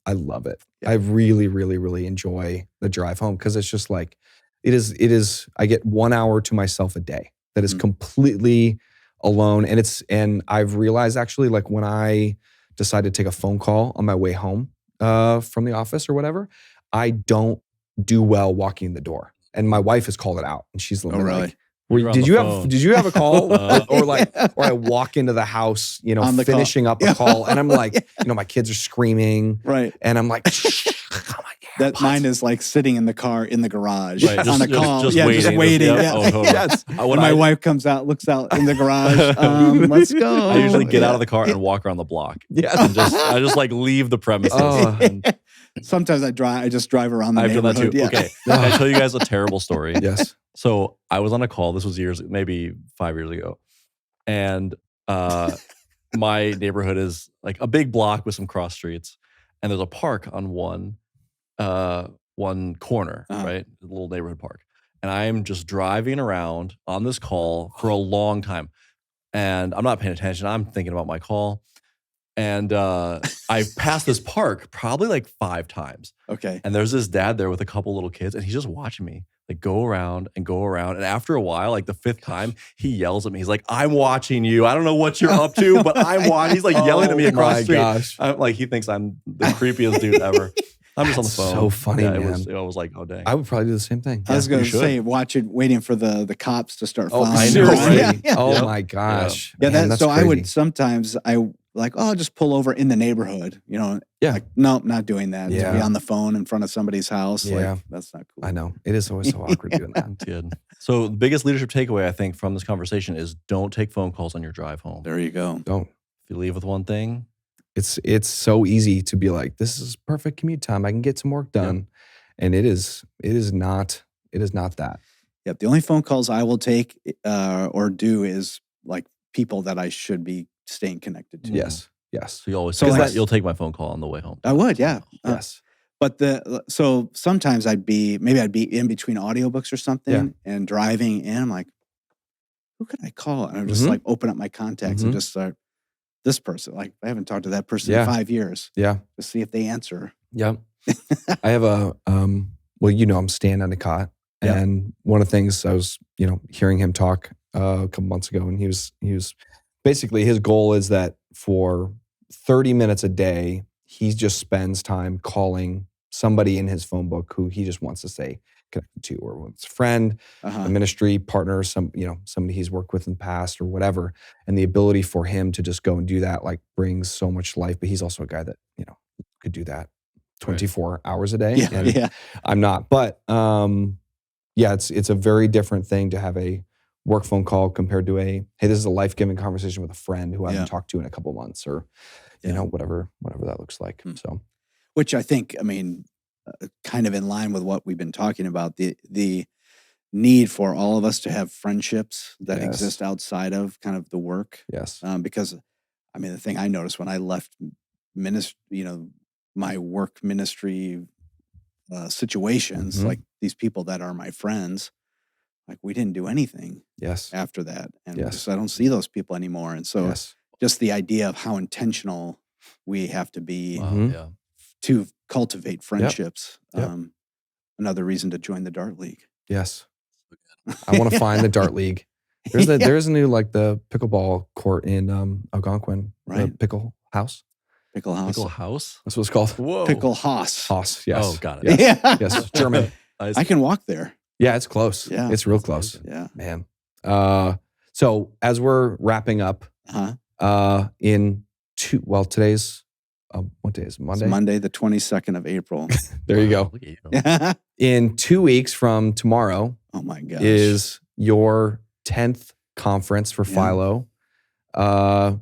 A: love it.
B: Yeah.
A: I really, really, really enjoy the drive home because it's just like, it is, I get 1 hour to myself a day that is completely alone. And I've realized actually, like when I decide to take a phone call on my way home from the office or whatever, I don't do well walking in the door. And my wife has called it out and she's like,
C: You're on
A: did
C: the
A: you
C: phone.
A: did you have a call or I walk into the house,
B: On the
A: finishing up a call and I'm like, my kids are screaming.
B: Right.
A: And I'm like, come on,
B: That mine is like sitting in the car in the garage
C: Right,
B: on a call.
C: just
B: Just
C: waiting.
B: waiting.
C: Yep.
B: Yeah.
C: Oh, totally.
A: Yes.
B: When my wife comes out, looks out in the garage. Let's go.
C: I usually get out of the car and walk around the block.
A: Yes.
C: And I just like leave the premises.
A: Oh.
C: And
B: Sometimes I just drive around the
C: I've done that
B: neighborhood.
C: too.
B: Yeah.
C: Okay. Can I tell you guys a terrible story?
A: Yes.
C: So I was on a call. This was maybe 5 years ago. And my neighborhood is like a big block with some cross streets. And there's a park on one corner, right? A little neighborhood park. And I'm just driving around on this call for a long time. And I'm not paying attention. I'm thinking about my call. And I passed this park probably like 5 times.
B: Okay.
C: And there's this dad there with a couple little kids, and he's just watching me like go around and go around. And after a while, like the 5th time, he yells at me. He's like, I'm watching you. I don't know what you're up to, but I'm watching. He's like yelling at me across the street.
A: Gosh.
C: I'm like, he thinks I'm the creepiest dude ever. I'm just on the
A: That's
C: phone.
A: so funny,
C: yeah,
A: man.
C: I was like, oh, dang.
A: I would probably do the same thing.
B: I was going
C: you
B: to
C: should.
B: say, waiting for the cops to start
A: Oh,
B: following.
C: I
B: you
C: know,
B: around.
C: right?
B: Yeah.
A: Oh
C: Yep.
A: my gosh.
B: Yeah,
A: Man, that's
B: so I
A: crazy.
B: would sometimes I'll just pull over in the neighborhood,
A: Yeah.
B: Like, nope, not doing that.
A: Yeah.
B: To be on the phone in front of somebody's house.
A: Yeah.
B: Like, that's not cool.
A: I know. It is always so awkward doing that.
C: It's good. So the biggest leadership takeaway, I think, from this conversation is don't take phone calls on your drive home.
B: There you go.
A: Don't.
C: If you leave with one thing,
A: It's so easy to be like, this is perfect commute time. I can get some work done. And it is not that.
B: Yep. The only phone calls I will take or do is like people that I should be staying connected to.
A: Yes.
C: so you always
B: So
C: say
B: like-
C: you'll take my phone call on the way home.
B: I would, yeah.
A: Yes.
B: But so sometimes I'd be in between audiobooks or something and driving and I'm like, who could I call? And I'm just like open up my contacts and just start this person. Like I haven't talked to that person in 5 years.
A: Yeah.
B: To see if they answer.
A: Yep. I have I'm staying on a cot.
B: Yeah.
A: And one of the things I was, hearing him talk a couple months ago, and he was basically, his goal is that for 30 minutes a day, he just spends time calling somebody in his phone book who he just wants to stay connected to, or it's a friend, a ministry partner, somebody he's worked with in the past or whatever. And the ability for him to just go and do that, like, brings so much life. But he's also a guy that, could do that 24 hours a day.
B: Yeah.
A: And
B: Yeah.
A: I'm not. But it's a very different thing to have a work phone call compared to hey, this is a life-giving conversation with a friend who I haven't talked to in a couple months, or whatever that looks like. So
B: which I think, I mean, kind of in line with what we've been talking about, the need for all of us to have friendships that
A: Yes.
B: exist outside of kind of the work.
A: Yes.
B: Because, I mean, the thing I noticed when I left my work ministry situations,
A: Mhm.
B: like these people that are my friends, like we didn't do anything
A: Yes.
B: after that. And
A: Yes.
B: just, I don't see those people anymore. And so
A: Yes.
B: just the idea of how intentional we have to be
C: Wow,
A: Mhm.
C: yeah.
B: to cultivate friendships.
A: Yep.
B: Another reason to join the Dart League.
A: Yes. I want to find the Dart League. There's a new, like, the pickleball court in Algonquin, the
B: Right.
A: Pickle House.
B: Pickle House.
C: Pickle house?
A: That's what it's called.
C: Whoa.
B: Pickle Haus.
A: House. Yes.
C: Oh, got it.
A: Yes.
B: Yeah.
A: Yes. German.
B: I can walk there.
A: Yeah, it's close.
B: Yeah.
A: It's real
C: That's
A: close.
C: amazing.
B: Yeah.
A: Man. So as we're wrapping up, in today's what day is it? Monday?
B: It's Monday, the 22nd of April.
A: There you
C: Wow,
A: go.
C: look at you.
A: In 2 weeks from tomorrow
B: Oh my gosh.
A: is your 10th conference for
B: Yeah.
A: FILO.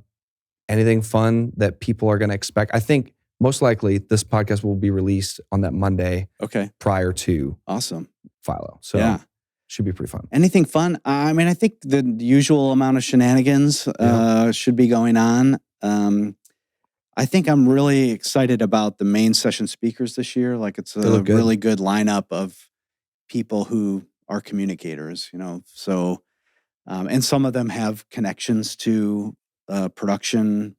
A: Anything fun that people are going to expect? I think most likely this podcast will be released on that Monday
B: Okay.
A: prior to
B: Awesome.
A: FILO. So
B: Yeah.
A: should be pretty fun.
B: Anything fun? I mean, I think the usual amount of shenanigans should be going on. I think I'm really excited about the main session speakers this year. Like it's
A: They
B: a
A: look good.
B: really good lineup of people who are communicators, So, and some of them have connections to production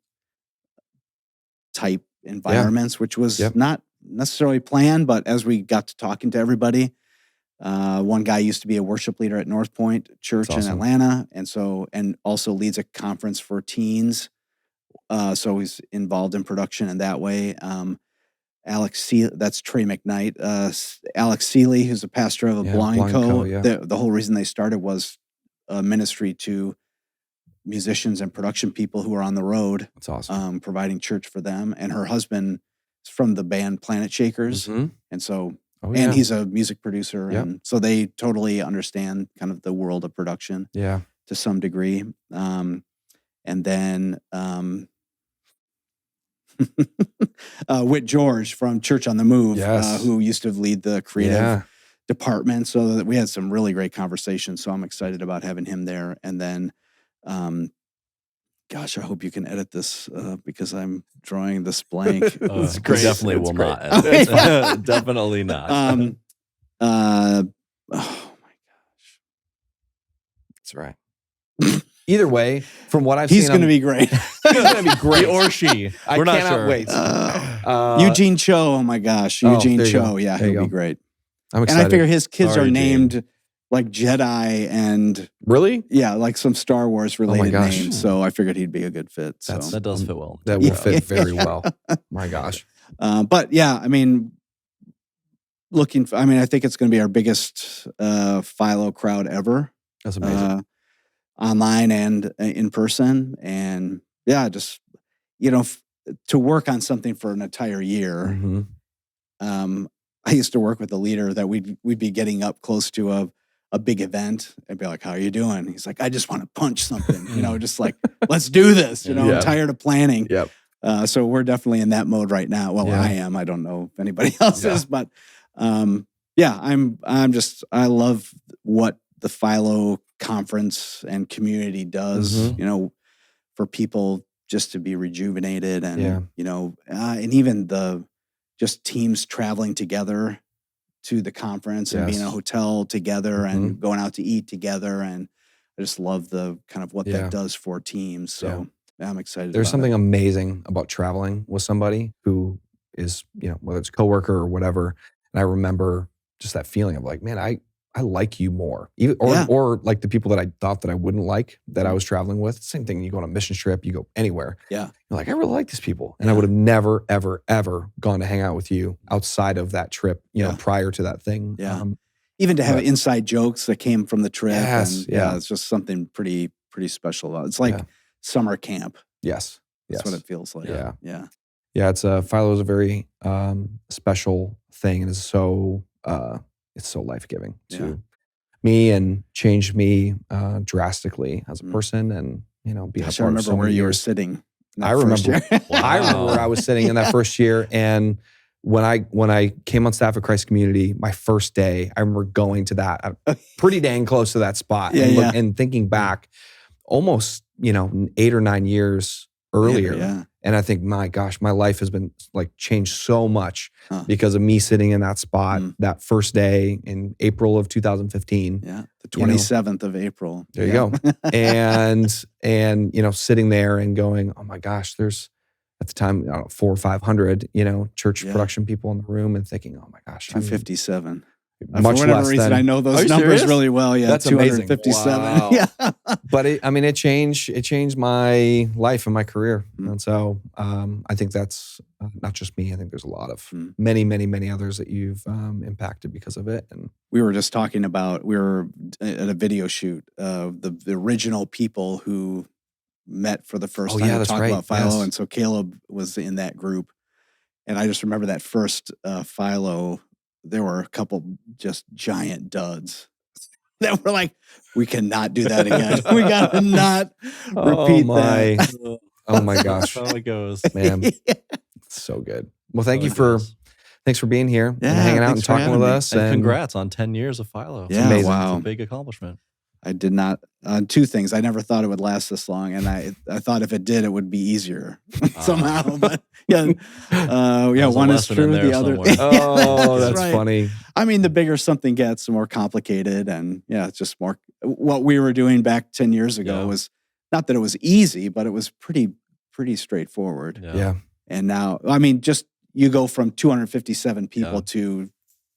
B: type environments, which was
A: Yep.
B: not necessarily planned, but as we got to talking to everybody, one guy used to be a worship leader at North Point Church
A: That's
B: in
A: awesome.
B: Atlanta, and also leads a conference for teens. So he's involved in production in that way. Alex Seeley, that's Trey McKnight. Alex Seeley, who's a pastor of a Blind Co.
A: yeah.
B: The whole reason they started was a ministry to musicians and production people who are on the road,
A: That's awesome.
B: providing church for them. And her husband is from the band Planet Shakers.
A: Mhm.
B: And so,
A: Oh, yeah.
B: and he's a music producer.
A: Yep.
B: And so they totally understand kind of the world of production
A: Yeah.
B: to some degree. And then Whit George from Church on the Move,
A: Yes.
B: who used to lead the creative
A: Yeah.
B: department. So that we had some really great conversations. So I'm excited about having him there. And then, gosh, I hope you can edit this because I'm drawing this blank.
A: It's
C: We
A: great.
C: definitely
A: It's
C: will
A: great.
C: not. edit. Definitely not.
B: Oh my gosh.
A: That's right. Either way, from what I've
B: He's
A: seen,
B: going to be great.
A: he's going to be great.
C: He or she.
A: I
C: We're not
A: cannot
C: sure.
A: wait.
B: Eugene Cho. Oh my gosh.
A: Oh,
B: Eugene
A: there you
B: Cho.
A: go.
B: Yeah,
A: There you
B: he'll be
A: go.
B: great.
A: I'm
B: And
A: excited.
B: I figure his kids
C: Sorry,
B: are
C: Eugene.
B: named like Jedi and
A: Really?
B: yeah, like some Star Wars related
A: gosh.
B: names. So I figured he'd be a good fit. So.
A: That's-
C: That does fit well.
A: That will
B: Yeah.
A: fit very well. My gosh.
B: But yeah, I mean, I think it's going to be our biggest FILO crowd ever,
A: That's amazing.
B: online and in person. And yeah, just, to work on something for an entire year.
A: Mhm.
B: I used to work with a leader that we'd be getting up close to a big event and be like, how are you doing? He's like, I just want to punch something, just like, let's do this.
A: Yeah.
B: I'm tired of planning.
A: Yep.
B: So we're definitely in that mode right now. Well,
A: Yeah.
B: I am. I don't know if anybody else
A: Yeah.
B: is, but yeah, I love what the FILO conference and community does,
A: Mhm.
B: for people just to be rejuvenated and,
A: Yeah.
B: And even just teams traveling together to the conference and being in a
A: Yes.
B: hotel together
A: Mhm.
B: and going out to eat together. And I just love the kind of what
A: Yeah.
B: that does for teams. So I'm excited.
A: There's
B: about
A: something
B: it.
A: amazing about traveling with somebody who is, whether it's a coworker or whatever. And I remember just that feeling of like, man, I like you more. Or like the people that I thought that I wouldn't like that I was traveling with. Same thing. You go on a mission trip, you go anywhere.
B: Yeah.
A: You're like, I really like these people. And I would have never, ever, ever gone to hang out with you outside of that trip, prior to that thing.
B: Yeah. Even to have
A: but-
B: inside jokes that came from the trip.
A: Yes,
B: And
A: yeah.
B: it's just something pretty special about it. It's like summer camp.
A: Yes.
B: That's what it feels like.
A: Yeah.
B: Yeah.
A: Yeah, FILO is a very special thing, and it's so life giving to me and changed me drastically as a person, and being a
B: Gosh,
A: part
B: I
A: of
B: remember
A: so
B: where
A: many
B: you were
A: years.
B: sitting.
A: I remember.
C: Wow.
A: I remember where I was sitting in that first year, and when I came on staff at Christ Community, my first day, I remember going to that, pretty dang close to that spot, and thinking back, almost 8 or 9 years earlier.
B: Yeah.
A: And I think, my gosh, my life has been like changed so much because of me sitting in that spot that first day in April of 2015.
B: Yeah, the 27th of April.
A: There you go. and sitting there and going, oh my gosh, there's at the time, 400 or 500, church production people in the room, and thinking, oh my gosh,
B: 257.
A: Much
B: For whatever
A: less
B: reason,
A: than,
B: I know those
C: you
B: numbers
C: serious?
B: really well. Yeah,
A: That's amazing.
B: 257.
A: Wow.
B: Yeah.
A: But it changed my life and my career. And so I think that's not just me. I think there's a lot of many, many, many others that you've impacted because of it. And
B: we were just talking about, we were at a video shoot of the original people who met for the first time to talk about FILO.
A: Yes.
B: And so Caleb was in that group. And I just remember that first FILO, there were a couple just giant duds that were like, we cannot do that again. We got to not repeat that.
A: Oh my gosh.
C: That's how it goes.
A: Man, it's so good. Well, thanks for being here and hanging out and talking with us.
C: And congrats on 10 years of FILO.
B: Yeah,
A: amazing.
B: wow.
C: It's a big accomplishment.
B: I did not, two things. I never thought it would last this long. And I thought if it did, it would be easier somehow. But one is true, the other.
A: Oh, that's
B: right.
A: funny.
B: I mean, the bigger something gets, the more complicated. And it's just more, what we were doing back 10 years ago was not that it was easy, but it was pretty straightforward.
A: Yeah.
B: And now, I mean, just you go from 257 people to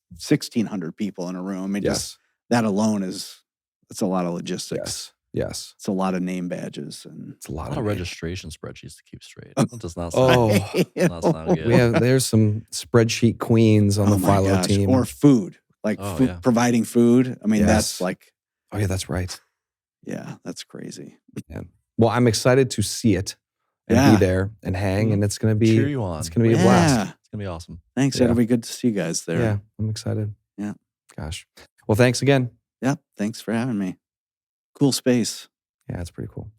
B: 1,600 people in a room. I mean, just that alone it's a lot of logistics.
A: Yes.
B: It's a lot of name badges, and
A: It's a lot
C: of
A: of
C: registration spreadsheets to keep straight. That does not sound, not sound good.
A: there's some spreadsheet queens on the
B: my
A: FILO
B: gosh.
A: team.
B: Or food, like providing food. I mean,
A: Yes.
B: that's like,
A: Oh yeah, that's right.
B: that's crazy.
A: Well, I'm excited to see it and be there and hang, and it's going to be
C: Cheer you on.
A: It's going to be a blast.
C: It's going to be awesome.
B: Thanks. It'll be good to see you guys there.
A: Yeah, I'm excited.
B: Yeah.
A: Gosh. Well, thanks again.
B: Yep. Thanks for having me. Cool space.
A: Yeah, it's pretty cool.